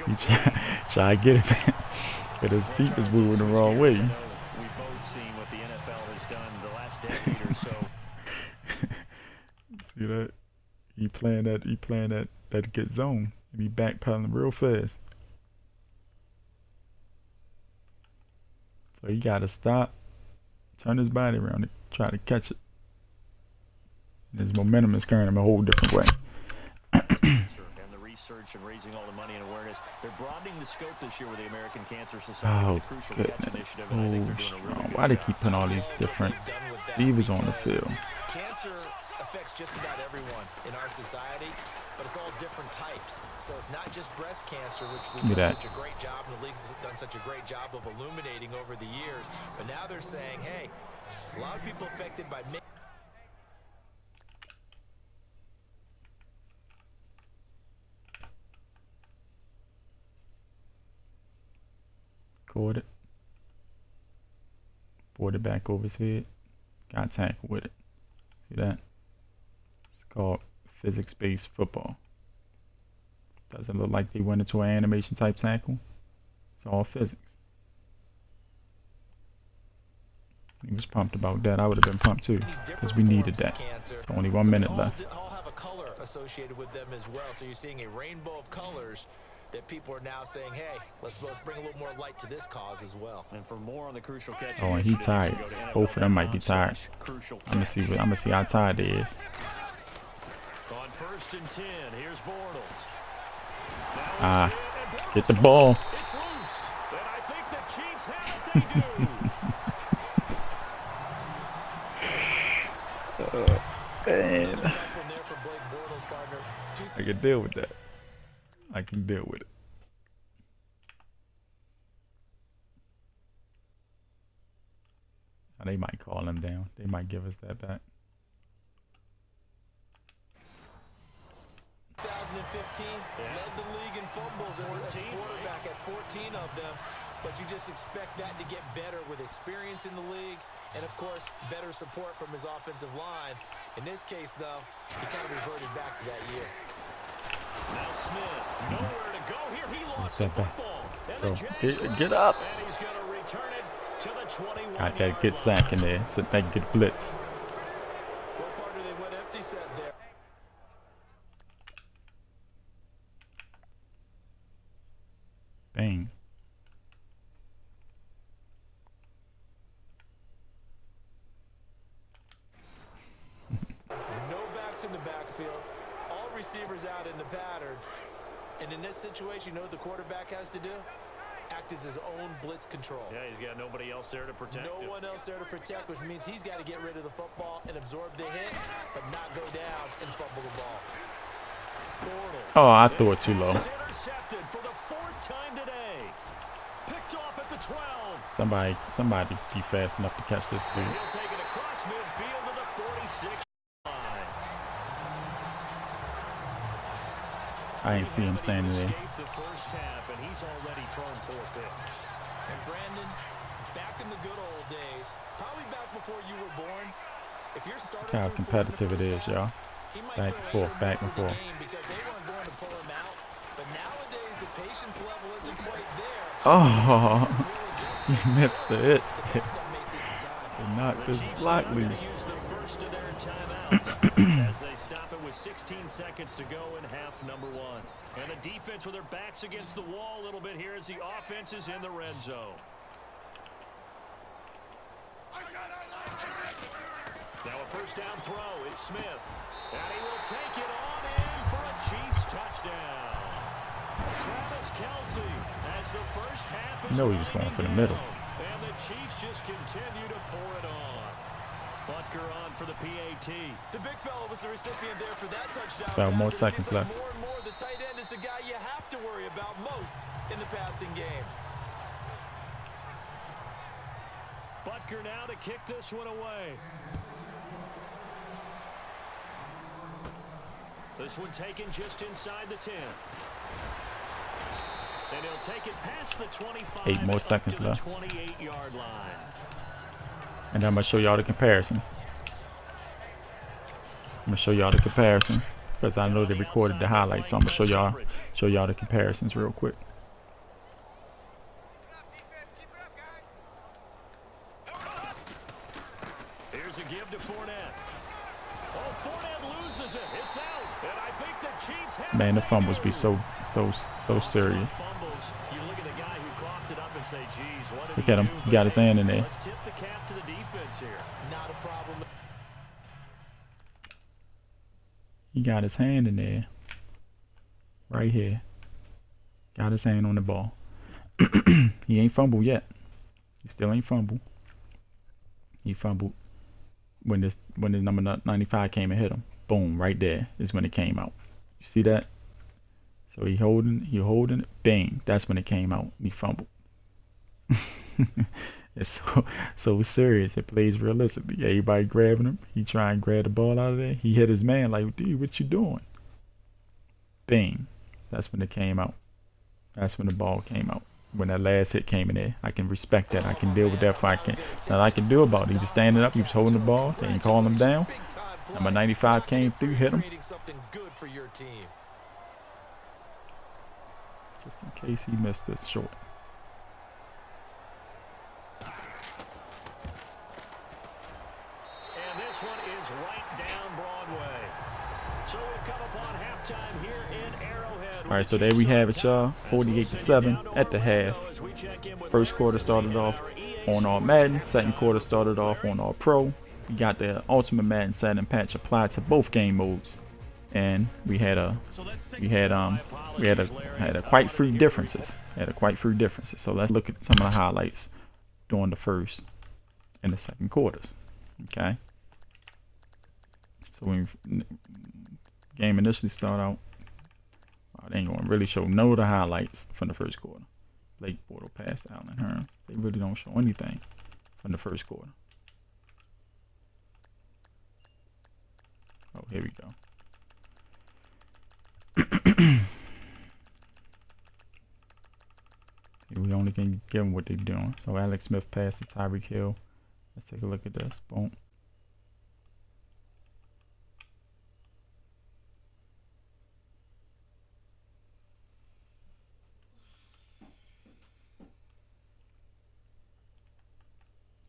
He try to get it, but his feet is moving the wrong way. We've both seen what the NFL has done the last decade or so. See that? He playing that good zone. And he backpedaling real fast. So he gotta stop, turn his body around and try to catch it. And his momentum is carrying him a whole different way. And the research and raising all the money and awareness. They're broadening the scope this year with the American Cancer Society. Oh, With the Crucial Catch goodness. Initiative, and I think they're doing a really good Why they job. keep putting all these different levers on the field? Cancer affects just about everyone in our society, but it's all different types. So it's not just breast cancer, which we've done such a great job, and the league's done such a great job of illuminating over the years. But now they're saying, hey, a lot of people affected by Caught it. Brought it back over his head. Got tackled with it. See that? It's called physics-based football. Doesn't look like they went into an animation type tackle. It's all physics. He was pumped about that. I would have been pumped too, because we needed that. It's only 1 minute left. All have a color associated with them as well. So you're seeing a rainbow of colors that people are now saying, hey, let's bring a little more light to this cause as well. And for more on the Crucial Catch Oh, and he Initiative, tired. you can go to Both of them might be tired. I'm gonna see how tired they is. On first and 10, here's Bortles. Get the ball. It's loose, and I think the Chiefs have it. They do. Man. I can deal with that. I can deal with it. Now, they might call him down. They might give us that back. 2015 led the league in fumbles as a quarterback at 14 of them. But you just expect that to get better with experience in the league and, of course, better support from his offensive line. In this case, though, he kind of reverted back to that year. Now Smith, nowhere to go here. He lost the Step back. football. Bro, get up. And he's going to return it to the 21. Got that good sack in there. Sit back and get blitz. What part of they went empty set there? Bang. No backs in the backfield. All receivers out in the pattern. And in this situation, you know what the quarterback has to do? Act as his own blitz control. Yeah, he's got nobody else there to protect him. No one else there to protect, which means he's got to get rid of the football and absorb the hit, but not go down and fumble the ball. Oh, I threw it too low. Intercepted for the 4th time today. Picked off at the 12. Somebody be fast enough to catch this dude. He'll take it across midfield to the 46 line. I ain't see him standing there. The first half, and he's already thrown 4 picks. And Brandon, back in the good old days, probably back before you were born, if you're starting Look how competitive it is, y'all. Back and forth, back and forth. because they weren't going to pull him out. But nowadays, the patience level isn't quite there. Oh, he missed the hit. He knocked his block loose. Use the first of their timeouts as they stop it with 16 seconds to go in half number 1. And the defense with their backs against the wall a little bit here as the offense is in the red zone. Now a first down throw. It's Smith. And he will take it on in for a Chiefs touchdown. Travis Kelce as the first half is No, he was going for the middle. and the Chiefs just continue to pour it on. Butker on for the PAT. The big fella was the recipient there for that touchdown. About more pass, and it seconds seems like left. More and more, the tight end is the guy you have to worry about most in the passing game. Butker now to kick this one away. This one taken just inside the 10. And he'll take it past the 25. 8 more up seconds to the left. 28-yard line. And I'm gonna show y'all the comparisons. I'm gonna show y'all the comparisons because I know they recorded the highlights, so I'm gonna show y'all the comparisons real quick. Here's a give to Fournette. Oh, Fournette loses it. It's out. And I think the Chiefs have Man, the it. fumbles be so serious. Fumbles. You look at the guy who coughed it up and say, geez, what did Look he at him. do? He got his hand in there. Let's tip the cap to the defense here. Not a problem. He got his hand in there. Right here. Got his hand on the ball. He ain't fumbled yet. He still ain't fumbled. He fumbled when his number 95 came and hit him. Boom, right there is when it came out. You see that? So he holding it. Bang, that's when it came out. He fumbled. It's so serious. It plays realistically. Everybody grabbing him. He try and grab the ball out of there. He hit his man like, dude, what you doing? Bang. That's when it came out. That's when the ball came out. When that last hit came in there. I can respect that. I can deal with that if I can. That I can do about it. He was standing up. He was holding the ball. They didn't call him down. Number 95 came through, hit him. Something good for your team. Just in case he missed this short. And this one is right down Broadway. So we've come upon halftime here in Arrowhead. All right, so there we have it, y'all. 48-7 at the half. First quarter started off on all Madden. Second quarter started off on all Pro. We got the Ultimate Madden Satin patch applied to both game modes, and we had quite few differences. So let's look at some of the highlights during the first and the second quarters. Okay. So when game initially started out, they ain't gonna really show no of the highlights from the first quarter. Blake Bortles passed Allen Hurns. They really don't show anything from the first quarter. Oh, here we go. We only can give them what they're doing. So Alex Smith passed to Tyreek Hill. Let's take a look at this. Boom.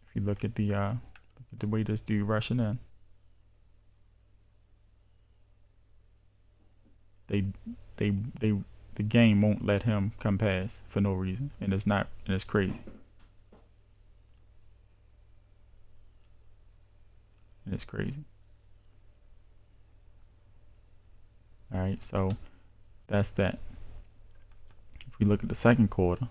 If you look at the way this dude rushing in, the game won't let him come past for no reason, and it's crazy. And it's crazy. All right, so that's that. If we look at the second quarter,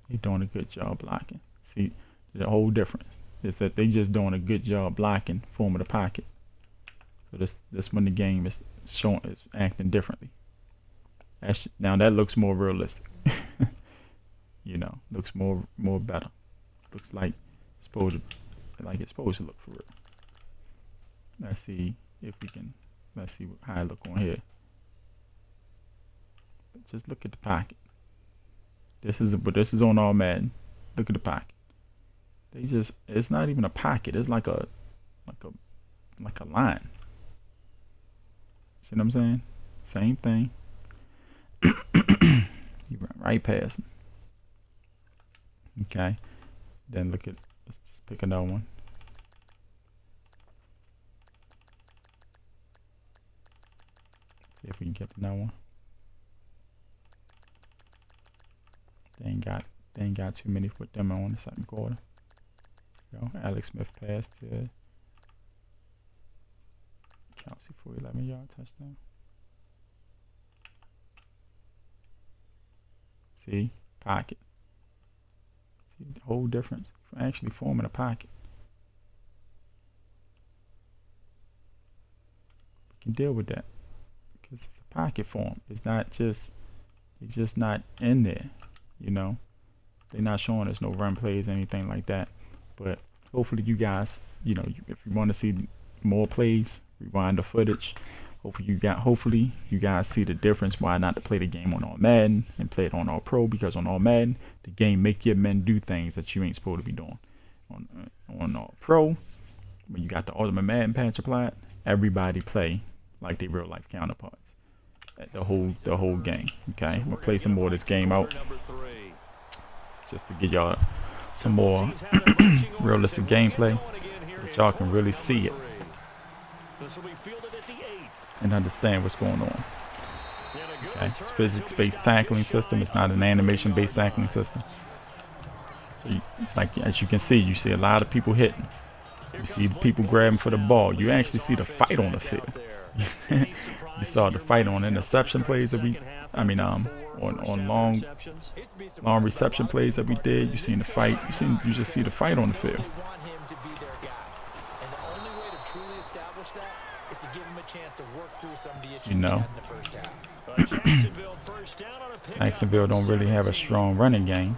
they're doing a good job blocking. See, the whole difference is that they just doing a good job blocking, forming the pocket. So this when the game is acting differently. Now that looks more realistic. You know, looks more better. Looks like it's supposed to look for real. Let's see if we can. Let's see how it look on here. But just look at the pocket. This is on all Madden. Look at the pocket. It's not even a pocket. It's like a line. See what I'm saying? Same thing. You run right past him. Okay. Then let's just pick another one. See if we can get another one. They ain't got too many for them on the second quarter. Go. Alex Smith passed to Kelsey for 11-yard touchdown. See, pocket. See the whole difference from actually forming a pocket. We can deal with that because it's a pocket form. It's just not in there. You know, they're not showing us no run plays, anything like that. But hopefully you guys, you know, if you want to see more plays, rewind the footage. Hopefully you guys see the difference why not to play the game on all Madden and play it on all Pro, because on all Madden the game make your men do things that you ain't supposed to be doing. On all Pro, when you got the Ultimate Madden patch applied, everybody play like they real life counterparts. The whole game. Okay, I'm gonna play some more of this game out just to give y'all some more realistic gameplay, that y'all can really see it and understand what's going on. Okay, it's physics-based tackling system. It's not an animation-based tackling system. So, as you can see, you see a lot of people hitting. You see the people grabbing for the ball. You actually see the fight on the field. You saw the fight on interception plays that on long reception plays that we did. You seen the fight. You just see the fight on the field. You know, Jacksonville don't really have a strong running game,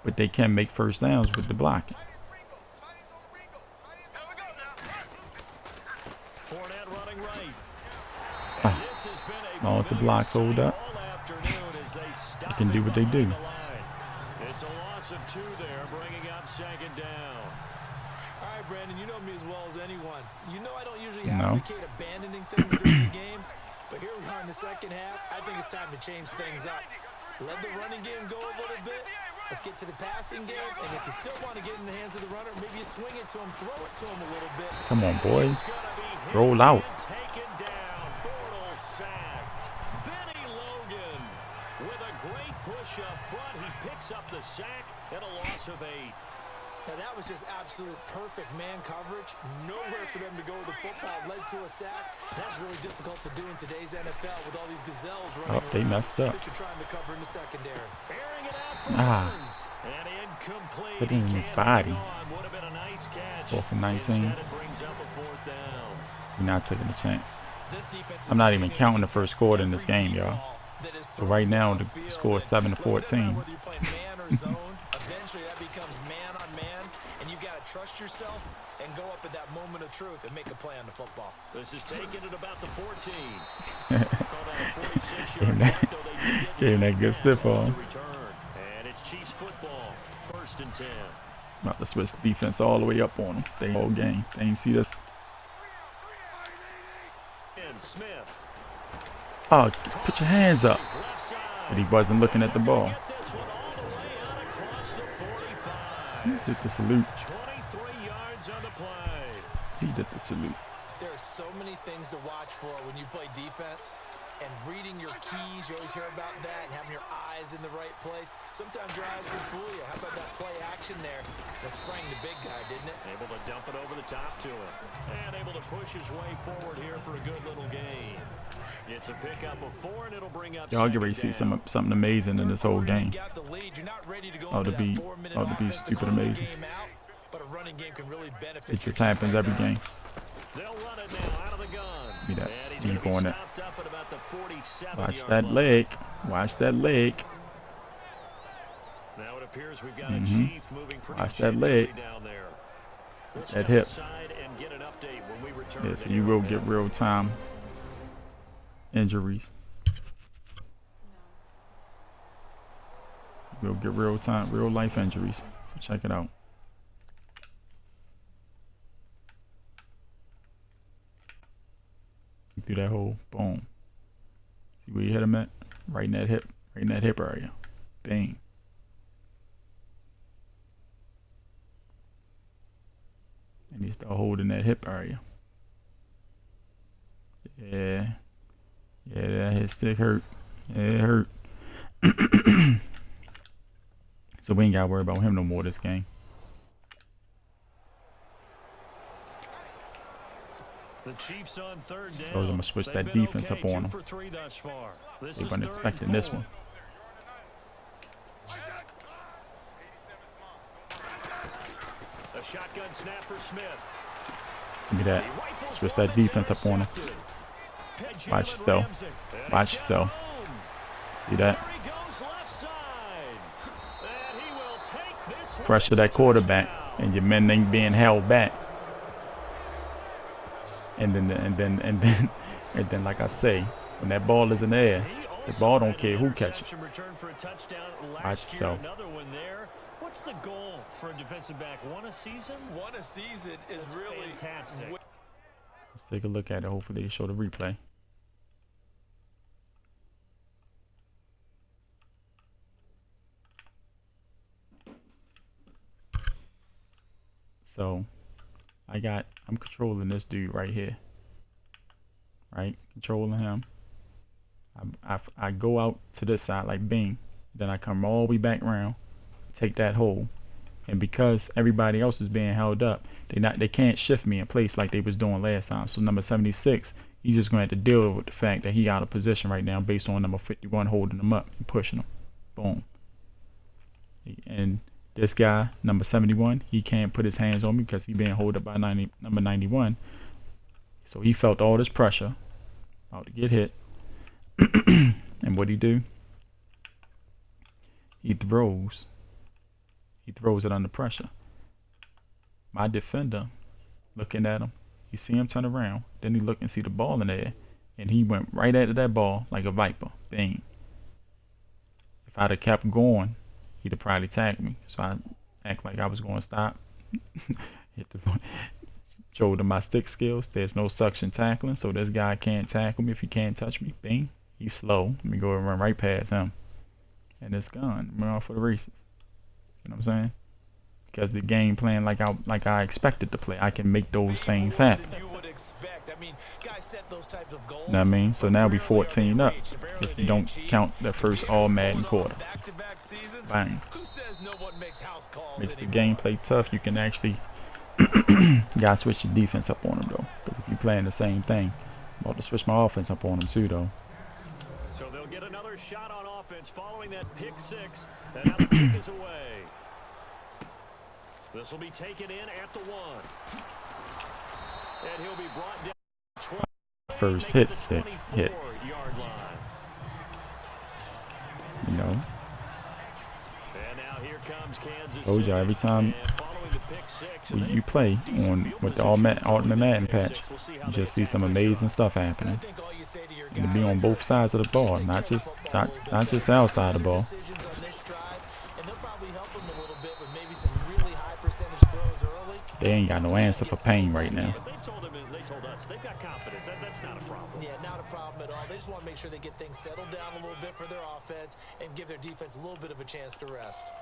but they can make first downs with the blocking. As long as the blocks hold up, they can do what they do. It's a loss of 2 there, bringing up second down. All right, Brandon, you know me as well as anyone. You know I don't usually advocate abandoning things during the game, but here we are in the second half. I think it's time to change things up. Let the running game go a little bit. Let's get to the passing game, and if you still want to get in the hands of the runner, maybe you swing it to him, throw it to him a little bit. Come on, boys. Roll out. Taken down. Bortles sacked. Benny Logan with a great push up front. He picks up the sack and a loss of 8. Now that was just absolute perfect man coverage. Nowhere for them to go with the football. Led to a sack. That's really difficult to do in today's NFL with all these gazelles running they messed up. that you're trying to cover in the secondary. Airing it out for Burns. And incomplete. Put it in his body. Would have been a nice catch. 4th and 19. Instead it brings up a 4th down. We're not taking a chance. This defense is I'm not even counting the first quarter in this game, y'all. So right now the score is 7-14. Whether you're playing man or zone, eventually that becomes man on man, and you've got to trust yourself and go up at that moment of truth and make a play on the football. This is taken at about the 14. Gave him that good stiff on. And it's Chiefs football, 1st and 10. About to switch the defense all the way up on them. They whole game. They ain't see this. Smith. Oh, put your hands up. But he wasn't looking at the ball. He did the salute. 23 yards on the play. He did the salute. There are so many things to watch for when you play defense. and reading your keys. You always hear about that, and having your eyes in the right place. Sometimes your eyes can fool you. How about that play action there? That sprang the big guy, didn't it? Able to dump it over the top to him. And able to push his way forward here for a good little gain. It's a pickup of 4, and it'll bring up Y'all get ready to see something amazing in this whole game. Oh, to be stupid amazing. But a running game can really benefit. It just happens every game. They'll run it now out of the gun. See that? And he's You gonna be going it. stopped up at about the 47 Watch yard that line. leg. Watch that leg. Now it appears we've got a Chief moving pretty Watch that gingerly leg. down there. We'll That step hip. aside and get an update when we return Yeah, to so you will Arrowhead. get real time injuries. You'll get real life injuries. So check it out. Through that hole, boom. See where you hit him at? Right in that hip area. Bang. And you start holding that hip area. Yeah, that hit stick hurt. Yeah, it hurt. So we ain't gotta worry about him no more this game. The Chiefs on third down. So I'm gonna switch They've that been defense okay, up on 2 them. for 3 thus far. This They is weren't 3rd and expecting this 4. one. A shotgun snap for Smith. Give me that. He rifles Switch one that that's defense up on him. intercepted. Watch Jalen yourself. Ramsey. And Watch he's yourself. home. See that? There he goes left side. And he will take this one. Pressure It's that a quarterback, touchdown. and your men ain't being held back. And then, like I say, when that ball is in the air, He the also ball had don't an care who catches it. interception return for a touchdown Watch last year. yourself. Another one there. What's the goal for a defensive back? One a season? One a season is That's really fantastic. Let's take a look at it. Hopefully they show the replay. So I'm controlling this dude right here. Right? Controlling him. I go out to this side like bing. Then I come all the way back around, take that hole. And because everybody else is being held up, they can't shift me in place like they was doing last time. So number 76, he's just going to have to deal with the fact that he out of position right now based on number 51 holding him up and pushing him. Boom. And this guy, number 71, he can't put his hands on me because he being held up by number 91. So he felt all this pressure, about to get hit. And what he do? He throws it under pressure. My defender looking at him, he see him turn around, then he look and see the ball in the air, and he went right after that ball like a viper. Bang. If I'd have kept going, he'd have probably tagged me. So I act like I was going to stop. Showed him my stick skills. There's no suction tackling, so this guy can't tackle me if he can't touch me. Bing. He's slow. Let me go and run right past him. And it's gone. We're off for the races. You know what I'm saying? Because the game plan like I expected to play, I can make those things happen. You would expect. I mean, guys set those types of goals. You know what I mean? So now we Rarely are they 14 up. reached. Apparently If they you don't achieve. count the first all Madden quarter. Back-to-back seasons. Bang. Who says no one makes house calls Makes the anymore? gameplay tough. You can actually gotta switch your defense up on them though. Because if you're playing the same thing, I'm about to switch my offense up on them too though. So they'll get another shot on offense following that pick six. And now the kick is away. This will be taken in at the 1. And he'll be brought down. 20, First make it hit the stick 24-yard hit. line. You know. And now here comes Kansas Told City. y'all every time And following the pick six, and you play on with the Ultimate Madden patch, you just see some amazing stuff I happening. think all you say to your And to be guys on is, both listen, sides of the ball, take not care of just the football a little bit. not just They're outside the making ball. decisions on this drive, and they'll probably help them a little bit with maybe some really high percentage throws early. They ain't got no answer for pain right now. But they told us they've got confidence. That's not a problem. Yeah, not a problem at all. They just want to make sure they get things settled down a little bit for their offense and give their defense a little bit of a chance to rest.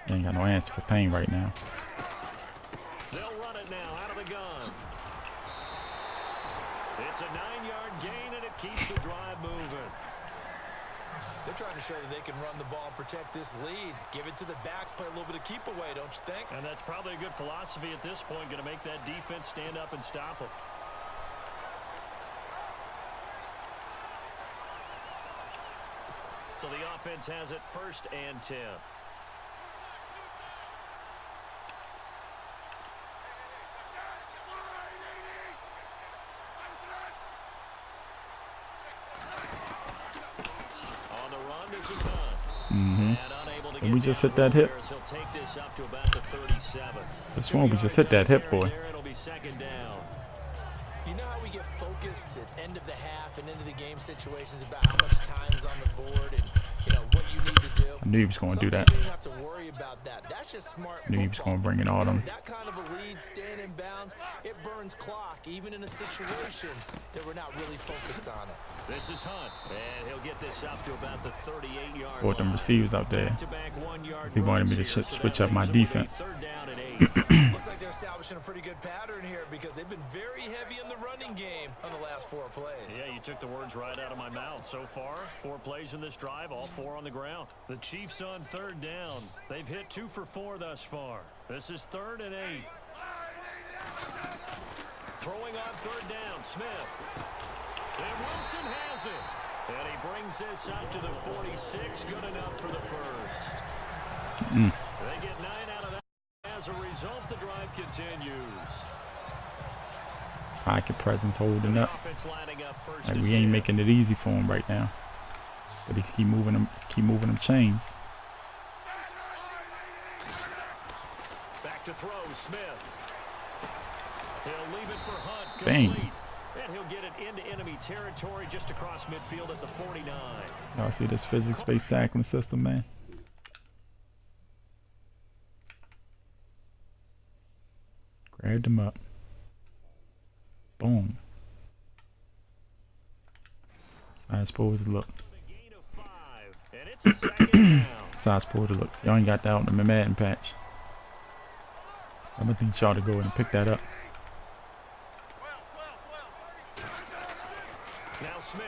They ain't got no answer for pain right now. They'll run it now out of the gun. It's a 9-yard gain, and it keeps the drive moving. They're trying to show that they can run the ball and protect this lead. Give it to the backs, play a little bit of keep away, don't you think? And that's probably a good philosophy at this point, going to make that defense stand up and stop them. So the offense has it 1st and 10. On the run, this is Hunt. And unable to And we get just down hit that hip. He'll take this up to about the 37. This one, we just hit that hip, boy. It'll be 2nd down. You know how we get focused at end of the half and into the game situations about how much time's on the board and, you know, what you need to do? I knew he was going to do that. Sometimes you don't have to worry about that. That's just smart I knew he was football. going to bring it on him. That kind of a lead, staying in bounds, it burns clock, even in a situation that we're not really focused on it. This is Hunt, and he'll get this up to about the 38-yard Brought them receivers out there. Back-to-back 1-yard He wanted me to runs here, so switch that up my leaves them with a defense. 3rd down and 8. Looks like they're establishing a pretty good pattern here because they've been very heavy in the running game on the last 4 plays. Yeah, you took the words right out of my mouth. So far, 4 plays in this drive, all 4 on the ground. The Chiefs on 3rd down. They've hit 2 for 4 thus far. This is 3rd and 8. Throwing on 3rd down, Smith. And Wilson has it. And he brings this up to the 46. Good enough for the 1st. They get 9 out of that. As a result, the drive continues. Pocket presence holding up. Offense lining up 1st Like and we ain't 10. making it easy for him right now. But he keep moving them chains. Back to throw, Smith. He'll leave it for Hunt. Bang. Complete. And he'll get it into enemy territory just across midfield at the 49. Y'all see this physics-based tackling system, man? Grabbed him up. Boom. That's how it's supposed to look. A gain of 5, and it's a 2nd down. That's how it's supposed to look. Y'all ain't got that on the Madden patch. I'm gonna think y'all to go and pick that up. Now Smith.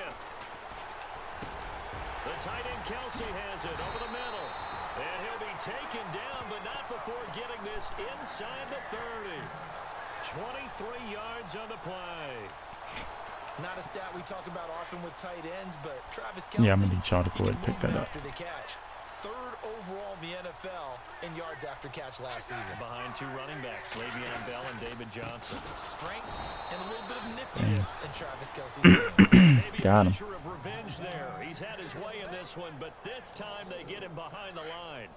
The tight end Kelsey has it over the middle. And he'll be taken down, but not before getting this inside the 30. 23 yards on the play. Not a stat we talk about often with tight ends, but Travis Kelce, Yeah, I'm gonna need y'all to go ahead and pick he can that move it up. after the catch. 3rd overall in the NFL in yards after catch last season. Behind 2 running backs, Le'Veon Bell and David Johnson. Strength and a little bit of niftiness in Travis Kelce's game. Maybe Got a him. measure of revenge there. He's had his way in this one, but this time they get him behind the line.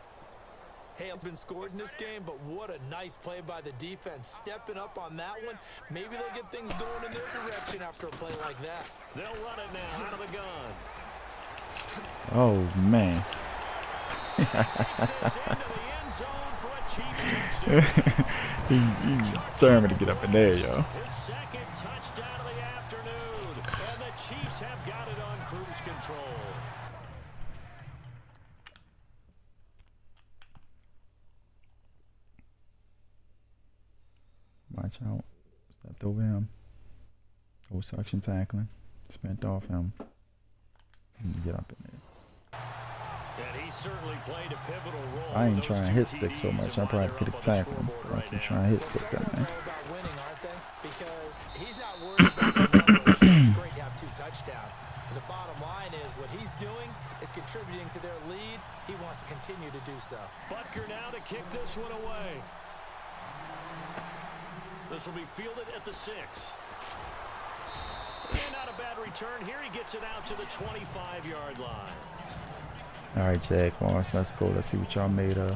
Hey, it's been scored in this game, but what a nice play by the defense. Stepping up on that one. Maybe they'll get things going in their direction after a play like that. They'll run it now out of the gun. Oh man. Takes this into the end zone for a Chiefs touchdown. He's determined to get up in there, yo. His 2nd touchdown of the afternoon. And the Chiefs have got it on cruise control. Watch out. Stepped over him. No suction tackling. Spent off him. Get up in there. And he certainly played a pivotal role. I ain't with those trying to 2 hit stick so TDs much. and I why probably they're could up have on the tackled him. scoreboard But I right keep now. trying to hit Well, stick that Sutton's man. all about winning, aren't they? Because he's not worried about the numbers. It's great to have 2 touchdowns. But the bottom line is what he's doing is contributing to their lead. He wants to continue to do so. Butker now to kick this one away. This will be fielded at the 6. And not a bad return here. He gets it out to the 25-yard line. All right, Jaguars, let's go. Let's see what y'all made of.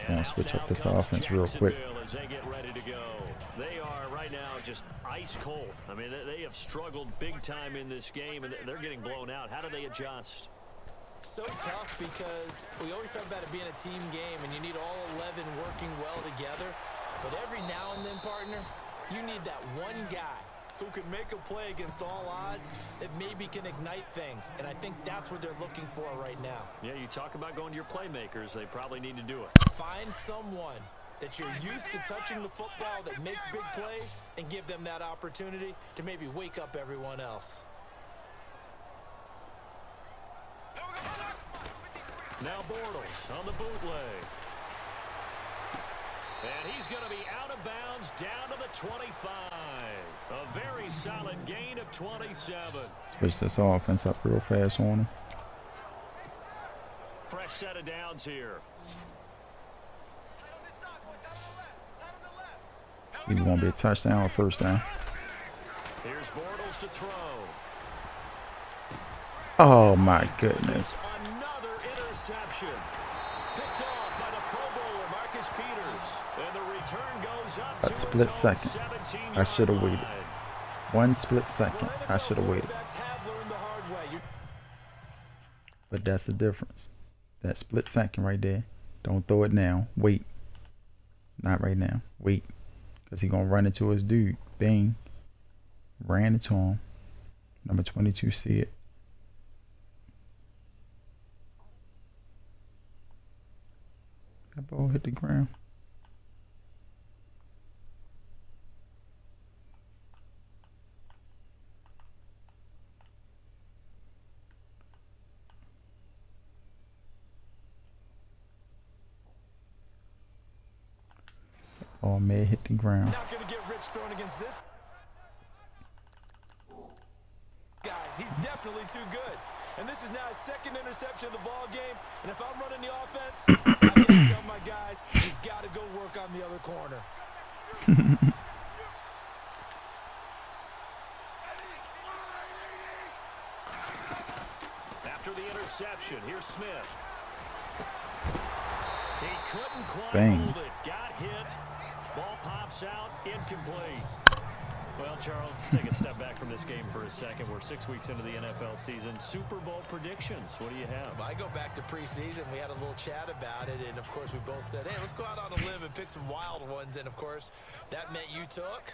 And Gonna switch now up this comes offense real quick. Jacksonville as they get ready to go. They are right now just ice cold. I mean, they have struggled big time in this game, and they're getting blown out. How do they adjust? So tough because we always talk about it being a team game and you need all 11 working well together. But every now and then, partner, you need that one guy who can make a play against all odds that maybe can ignite things. And I think that's what they're looking for right now. Yeah, you talk about going to your playmakers. They probably need to do it. Find someone that you're used to touching the football that makes big plays and give them that opportunity to maybe wake up everyone else. Now Bortles on the bootleg. And he's going to be out of bounds down to the 25. A very solid gain of 27. Switch this offense up real fast on him. Fresh set of downs here. Either going to be a touchdown or first down. Here's Bortles to throw. Oh my goodness. Another interception. Picked off by the Pro Bowler Marcus Peters. And the return goes up A to split its own second. 17-yard I should have waited. line. 1 split second. I should have waited. But that's the difference. That split second right there. Don't throw it now. Wait. Not right now. Wait. Because he's going to run into his dude. Bang. Ran into him. Number 22 see it. That ball hit the ground. Ball may hit the ground. Not going to get rich thrown against this guy. He's definitely too good. And this is now his second interception of the ball game. And if I'm running the offense, I got to tell my guys, you've got to go work on the other corner. After the interception, here's Smith. He couldn't quite Bang. hold it. Got hit. Ball pops out. Incomplete. Well, Charles, let's take a step back from this game for a second. We're 6 weeks into the NFL season. Super Bowl predictions. What do you have? I go back to preseason. We had a little chat about it. And, of course, we both said, hey, let's go out on a limb and pick some wild ones. And, of course, that meant you took.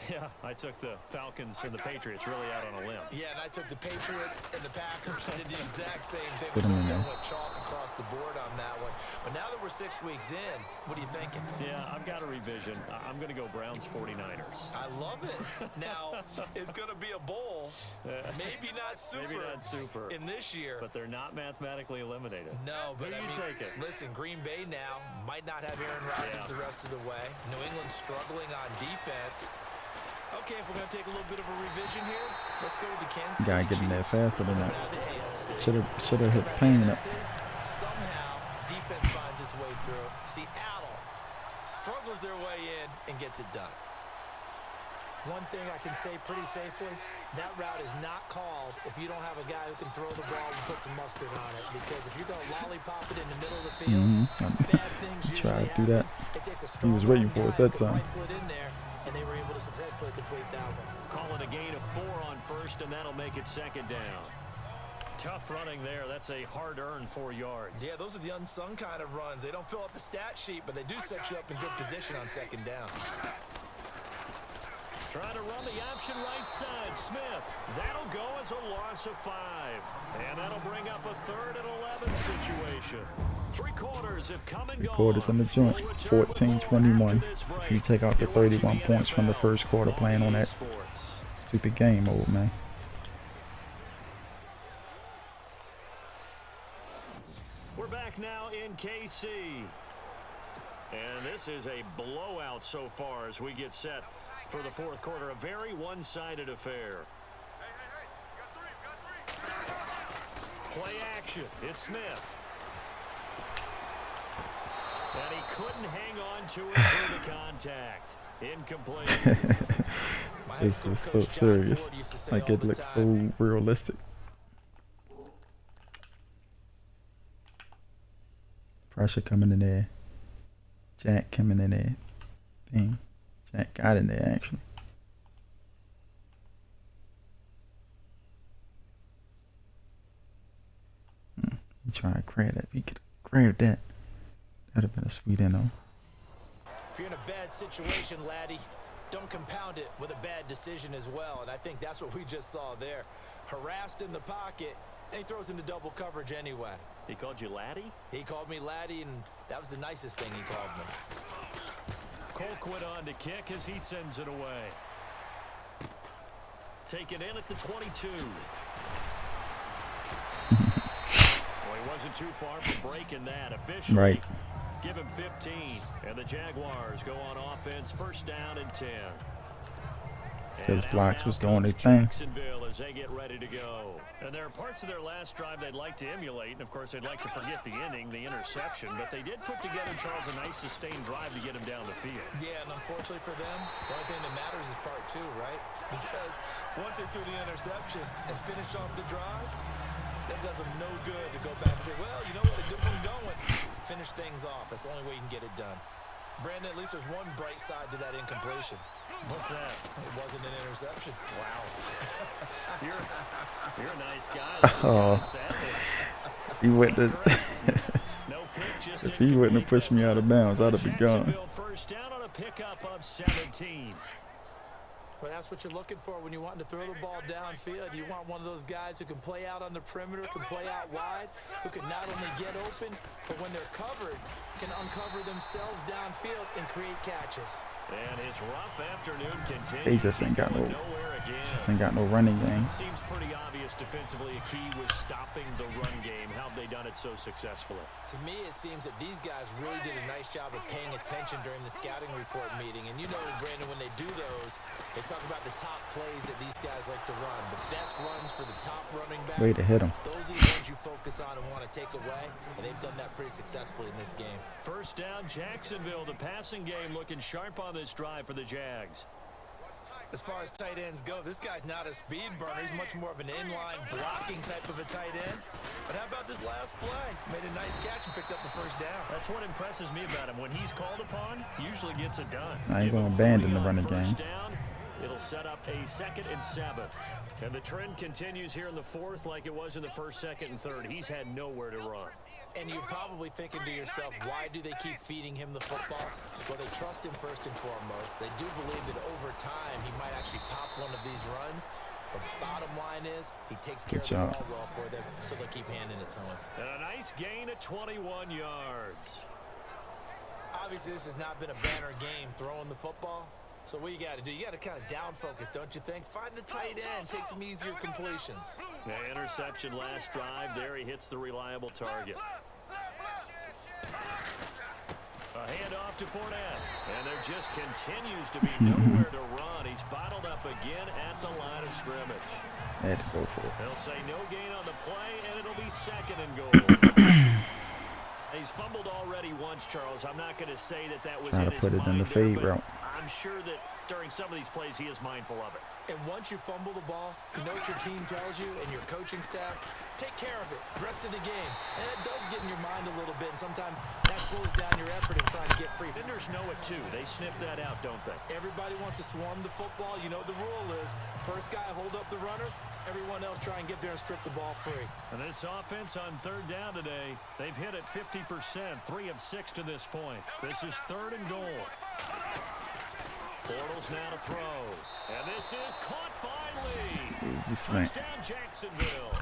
Yeah, I took the Falcons and the Patriots really out on a limb. Yeah, and I took the Patriots and the Packers. I did the exact same thing. Put 'em in We there. went chalk across the board on that one. But now that we're 6 weeks in, what are you thinking? Yeah, I've got a revision. I'm going to go Browns 49ers. I love it. Now, it's going to be a bowl. Maybe not super. Maybe not super. In this year. But they're not mathematically eliminated. No, but Who do you take it? Listen, Green Bay now might not have Aaron Rodgers Yeah. the rest of the way. New England struggling on defense. Okay, if we're going to take a little bit of a revision here, let's go with the Kansas City Gotta get in there Chiefs. faster than that. Now the AFC. Should have hit pain up. Somehow, defense finds its way through. Seattle struggles their way in and gets it done. One thing I can say pretty safely, that route is not called if you don't have a guy who can throw the ball and put some mustard on it. Because if you're going to lollipop it in the middle of the field, bad things usually Tried to do happen. that. It takes a He strong was waiting arm for us guy that who can time. rifle it in there, and they were able to successfully complete that one. Call it a gain of 4 on first, and that'll make it second down. Tough running there. That's a hard-earned 4 yards. Yeah, those are the unsung kind of runs. They don't fill up the stat sheet, but they do set you up in good position on second down. Trying to run the option right side. Smith. That'll go as a loss of 5. And that'll bring up a 3rd and 11 situation. 3 quarters have come and gone. Quarters in the joint. 14-21. You take out the 31 points from the first quarter playing on that stupid game mode, man. We're back now in KC. And this is a blowout so far as we get set for the 4th quarter. A very one-sided affair. Play action. It's Smith. And he couldn't hang on to it through the contact. Incomplete. This is so serious. Like it looks so realistic. Pressure coming in there. Jack coming in there. Bang. Jack got in there actually. He trying to grab that. If he could grab that, that'd have been a sweet end. If you're in a bad situation, laddie, don't compound it with a bad decision as well. And I think that's what we just saw there. Harassed in the pocket, and he throws into double coverage anyway. He called you laddie? He called me laddie, and that was the nicest thing he called me. Colquitt on to kick as he sends it away. Take it in at the 22. Well, he wasn't too far from breaking that officially. Right. Give him 15, and the Jaguars go on offense, first down and 10. Those And blocks out was now doing their comes thing. Jacksonville as they get ready to go. And there are parts of their last drive they'd like to emulate, and of course they'd like to forget the inning, the interception, but they did put together, Charles, a nice sustained drive to get him down the field. Yeah, and unfortunately for them, the only thing that matters is part two, right? Because once they threw the interception and finished off the drive, that does them no good to go back and say, well, you know what, a good one going. Finish things off. That's the only way you can get it done. Brandon, at least there's one bright side to that incompletion. What's that? It wasn't an interception. Wow. you're a nice guy. Oh. He went to. No pick, just If he wouldn't have pushed me out of bounds, I'd have been gone. Jacksonville first down on a pickup of 17. But that's what you're looking for when you're wanting to throw the ball downfield. You want one of those guys who can play out on the perimeter, can play out wide, who can not only get open, but when they're covered, can uncover themselves downfield and create catches. And his rough afternoon continues. They just ain't got no. Nowhere again. Just ain't got no running game. Seems pretty obvious defensively. A key was stopping the run game. How have they done it so successfully? To me, it seems that these guys really did a nice job of paying attention during the scouting report meeting. And you know, Brandon, when they do those, they talk about the top plays that these guys like to run. The best runs for the top running back. Way to hit him. Those are the ones you focus on and want to take away. And they've done that pretty successfully in this game. First down, Jacksonville. The passing game looking sharp on this drive for the Jags. As far as tight ends go, this guy's not a speed burner. He's much more of an inline blocking type of a tight end. But how about this last play? Made a nice catch and picked up the first down. That's what impresses me about him. When he's called upon, he usually gets it done. I ain't Give gonna him abandon 3 the on running first game. down. It'll set up a 2nd and 7. And the trend continues here in the 4th like it was in the 1st, 2nd, and 3rd. He's had nowhere to run. And you're probably thinking to yourself, why do they keep feeding him the football? Well, they trust him first and foremost. They do believe that over time he might actually pop one of these runs. But bottom line is, he takes care of the ball well for them, so they'll keep handing it to him. And a nice gain at 21 yards. Obviously, this has not been a banner game throwing the football. So what you got to do, you got to kind of down focus, don't you think? Find the tight end, take some easier completions. The interception last drive. There he hits the reliable target. A handoff to Fournette. And there just continues to be nowhere to run. He's bottled up again at the line of scrimmage. I had to go for it. They'll say no gain on the play, and it'll be 2nd and goal. He's fumbled already once, Charles. I'm not going to say that was Try in to his put it in mind the there, fade but route. I'm sure that during some of these plays he is mindful of it. And once you fumble the ball, you know what your team tells you and your coaching staff? Take care of it. Rest of the game. And it does get in your mind a little bit, and sometimes that slows down your effort in trying to get free. Defenders know it too. They sniff that out, don't they? Everybody wants to swarm the football. You know the rule is first guy hold up the runner, everyone else try and get there and strip the ball free. And this offense on 3rd down today, they've hit it 50%, 3 of 6 to this point. This is 3rd and goal. Bortles now to throw. And this is caught by Lee. Slant. Touchdown Jacksonville.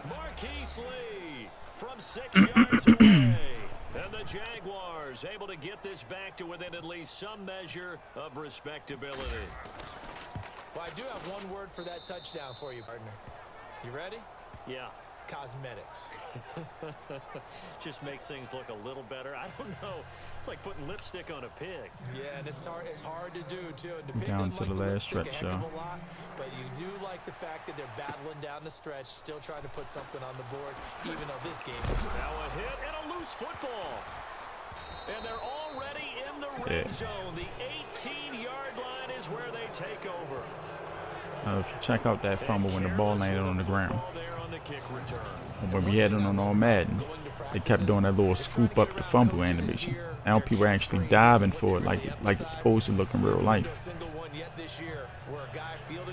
Marquise Lee from 6 yards away. And the Jaguars able to get this back to within at least some measure of respectability. Well, I do have one word for that touchdown for you, partner. You ready? Yeah. Cosmetics. Just makes things look a little better. I don't know. It's like putting lipstick on a pig. Yeah, and it's hard to do, too. And the pig Down doesn't to like the last lipstick stretch, a heck of y'all. a lot, but you do like the fact that they're battling down the stretch, still trying to put something on the board, even though this game is... Now a hit and a loose football. And they're already in the red zone. The 18-yard line is where they take over. If you check out that fumble when the ball landed on the ground. There on the kick return. When we had it on all Madden, they kept doing that little swoop up the fumble animation. Now people are actually diving for it like it's supposed to look in real life.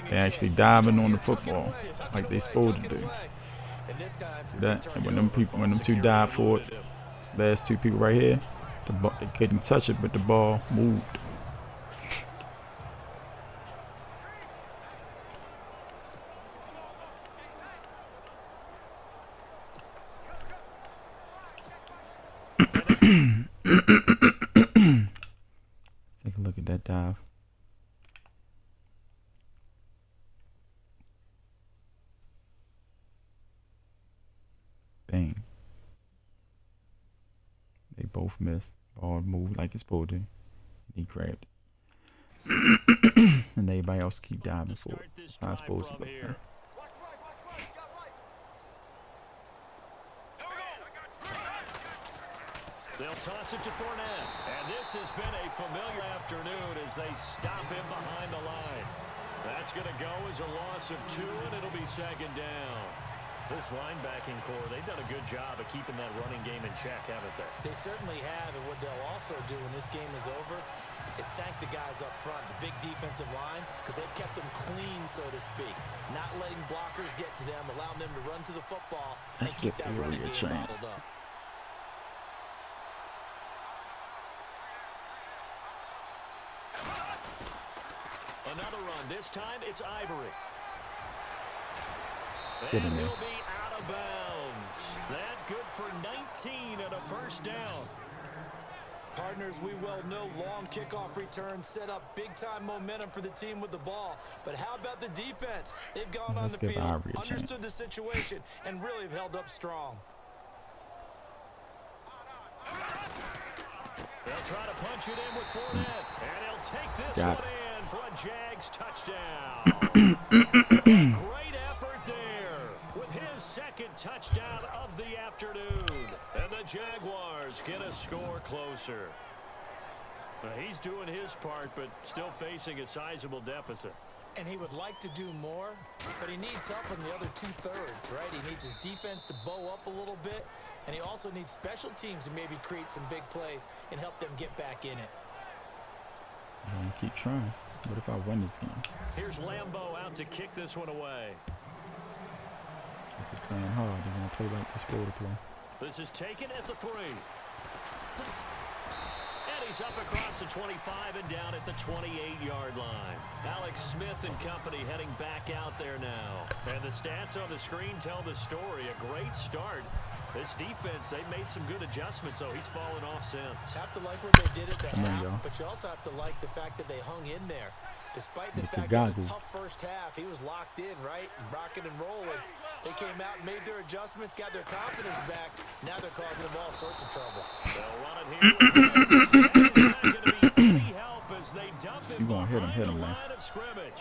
They're actually diving on the football like they're supposed to do. See that? And when them two dive for it, these last 2 people right here, they couldn't touch it, but the ball moved. both missed. Ball moved like it's supposed to. He grabbed it. And everybody else keep diving for it. That's how it's supposed to go. Man. They'll toss it to Fournette. And this has been a familiar afternoon as they stop him behind the line. That's going to go as a loss of 2, and it'll be second down. This linebacking core, they've done a good job of keeping that running game in check, haven't they? They certainly have, and what they'll also do when this game is over is thank the guys up front, the big defensive line, because they've kept them clean, so to speak. Not letting blockers get to them, allowing them to run to the football and keep that running game bottled up. Another run. This time it's Ivory. Good And in there. he'll be out of bounds. That good for 19 and a first down. Partners, we well know long kickoff returns set up big-time momentum for the team with the ball. But how about the defense? They've gone on Let's the give field, Ivory a understood the situation, and really have held up strong. They'll try to punch it in with Fournette. And he'll take this Got one it. in for a Jags touchdown. Great effort there with his second touchdown of the afternoon. And the Jaguars get a score closer. He's doing his part, but still facing a sizable deficit. And he would like to do more, but he needs help from the other two-thirds, right? He needs his defense to bow up a little bit, and he also needs special teams to maybe create some big plays and help them get back in it. I'm keep trying. What if I win this game? Here's Lambeau out to kick this one away. This is playing hard. They're gonna play like they're supposed to play. This is taken at the 3. And he's up across the 25 and down at the 28-yard line. Alex Smith and company heading back out there now. And the stats on the screen tell the story. A great start. This defense, they've made some good adjustments, though. He's fallen off since. Have to like what they did at the Come on, half, y'all. but you also have to like the fact that they hung in there. Despite the Get the fact that goggles. a tough first half, he was locked in, right? Rocking and rolling. They came out and made their adjustments, got their confidence back. Now they're causing them all sorts of trouble. They'll run it here. That is not going to be any help as they dump You him gonna hit behind him, the man. line of scrimmage.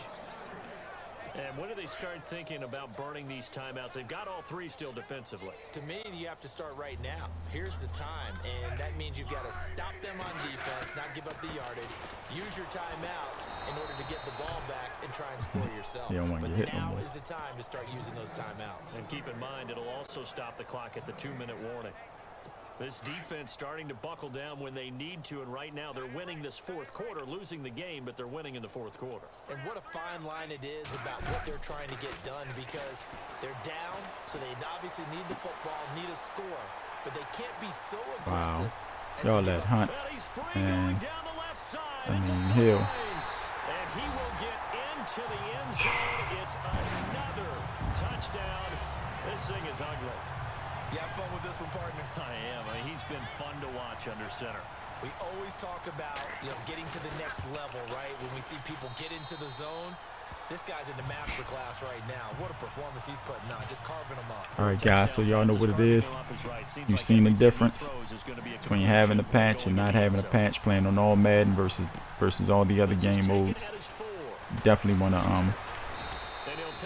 And when do they start thinking about burning these timeouts? They've got all 3 still defensively. To me, you have to start right now. Here's the time, and that means you've got to stop them on defense, not give up the yardage. Use your timeouts in order to get the ball back and try and score yourself. You don't want to But get hit no now more. is the time to start using those timeouts. And keep in mind, it'll also stop the clock at the 2-minute warning. This defense starting to buckle down when they need to, and right now they're winning this fourth quarter, losing the game, but they're winning in the fourth quarter. And what a fine line it is about what they're trying to get done, because they're down, so they obviously need the football, need a score, but they can't be so aggressive. as to Y'all give let up. Hunt Well, he's free and going down the left side. I It's a mean, full Hill. race. And he will get into the end zone. It's another touchdown. This thing is ugly. You have fun with this one, partner? I am. I mean, he's been fun to watch under center. We always talk about, getting to the next level, right? When we see people get into the zone, this guy's in the master class right now. What a performance he's putting on, just carving them up. All right, guys. So y'all know what it is. You've seen the difference between having a patch and not having a patch. Playing on all Madden versus all the other game modes. Definitely want to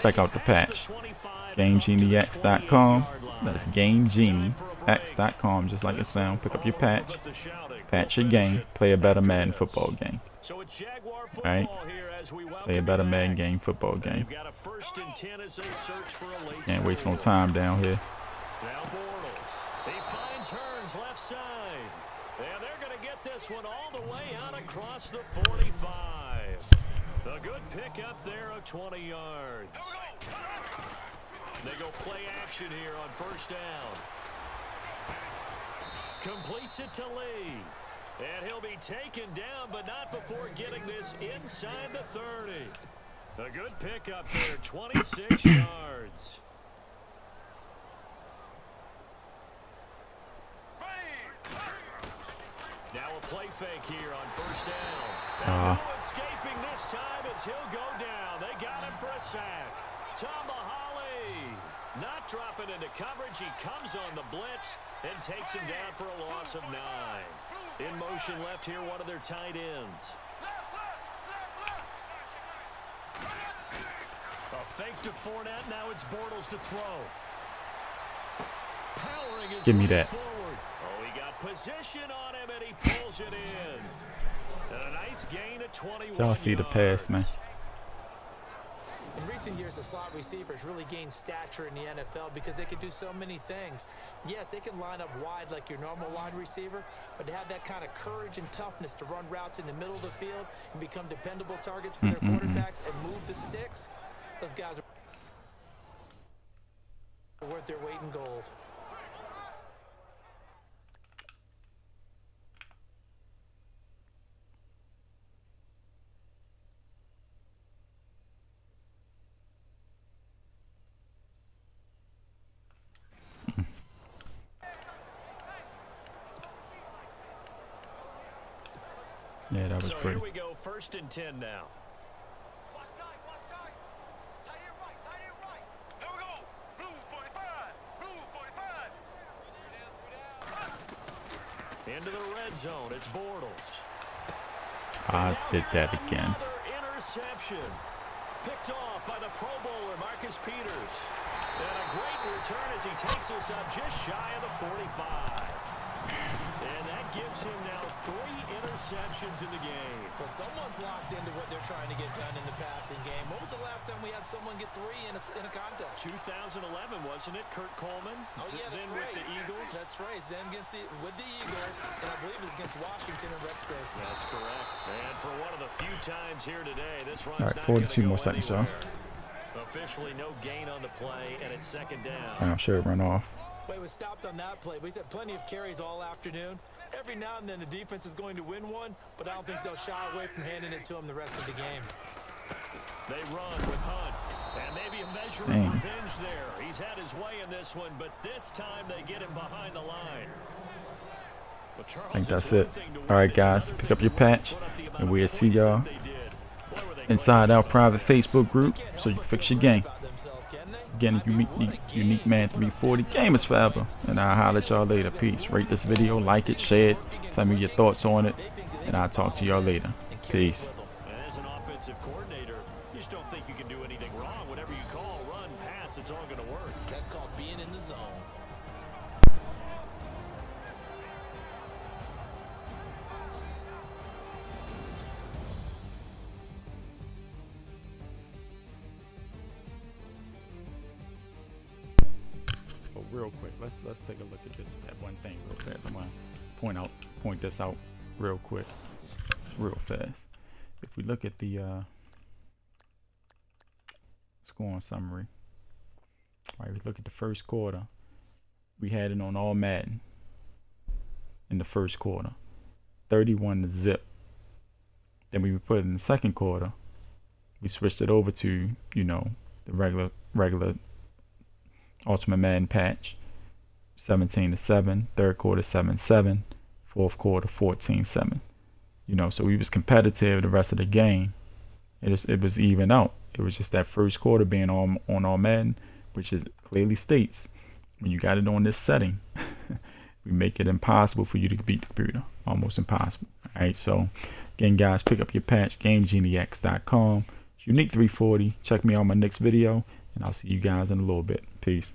check out the patch. GameGenieX.com. That's GameGenieX.com. Just like it sounds. Pick up your patch. Patch your game. Play a better Madden football game. Alright? Play a better Madden game football game. Can't waste no time down here. Now Bortles. He finds Hearns left side. And they're going to get this one all the way out across the 45. A good pickup there of 20 yards. They go play action here on first down. Completes it to Lee. And he'll be taken down, but not before getting this inside the 30. A good pickup there, 26 yards. Now a play fake here on first down. And no escaping this time as he'll go down. They got him for a sack. Tomahali not dropping into coverage. He comes on the blitz, and takes him down for a loss of 9. In motion left here, one of their tight ends. A fake to Fournette. Now it's Bortles to throw. Powering his Give me way that. forward. Oh, he got position on him, and he pulls it in. And a nice gain of 21 Y'all see the pass, man. In recent years, the slot receivers really gained stature in the NFL because they can do so many things. Yes, they can line up wide like your normal wide receiver, but to have that kind of courage and toughness to run routes in the middle of the field and become dependable targets for their quarterbacks and move the sticks, those guys are worth their weight in gold. Yeah, that was So pretty. here we go, 1st and 10 now. Into the red zone, it's Bortles. I did that again. Another interception. Picked off by the Pro Bowler, Marcus Peters. And a great return as he takes us up just shy of the 45. And that gives him now 3 interceptions in the game. Well, someone's locked into what they're trying to get done in the passing game. What was the last time we had someone get 3 in a contest? 2011, wasn't it? Kurt Coleman. Oh, yeah, that's then right. with the Eagles. That's right. Then with the Eagles, and I believe it's against Washington and Rex Grossman. That's correct. And for one of the few times here today, this run's All right, not 42 gonna more go seconds, y'all. anywhere. Officially no gain on the play, and it's 2nd down. I'm sure it run off. Well, he was stopped on that play, but he's had plenty of carries all afternoon. Every now and then the defense is going to win one, but I don't think they'll shy away from handing it to him the rest of the game. They run with Hunt, and maybe a measure Dang. of revenge there. He's had his way in this one, but this time they get him behind the line. Well, Charles, I think that's it's one it. thing to All win, right, it's guys, another pick thing up your to really patch, put up the amount and of we'll see points that y'all they did. Boy, were they inside our private Facebook group, Can't so you help but fix feel your good game. about themselves, can they? Again, I mean, what a unique game. man Put up 340. Game is forever, and I'll holler at y'all later. Peace. Rate this video, like it, share it, tell me your thoughts on it, and I'll talk to y'all later. Peace. And as an offensive coordinator, you just don't think you can do anything wrong. Whatever you call, run, pass, it's all going to work. That's called being in the zone. But real quick, let's take a look at that one thing real fast. I'm gonna point this out real quick, real fast. If we look at the scoring summary, all right, we look at the first quarter. We had it on all Madden in the first quarter, 31-0. Then we put it in the second quarter. We switched it over to the regular Ultimate Madden patch, 17-7. Third quarter 7-7. Fourth quarter 14-7. So we was competitive the rest of the game. It was even out. It was just that first quarter being on all Madden, which is clearly states when you got it on this setting, we make it impossible for you to beat the computer. Almost impossible. All right. So again, guys, pick up your patch, GameGeniaX.com. It's Unique 340. Check me out on my next video, and I'll see you guys in a little bit. Peace.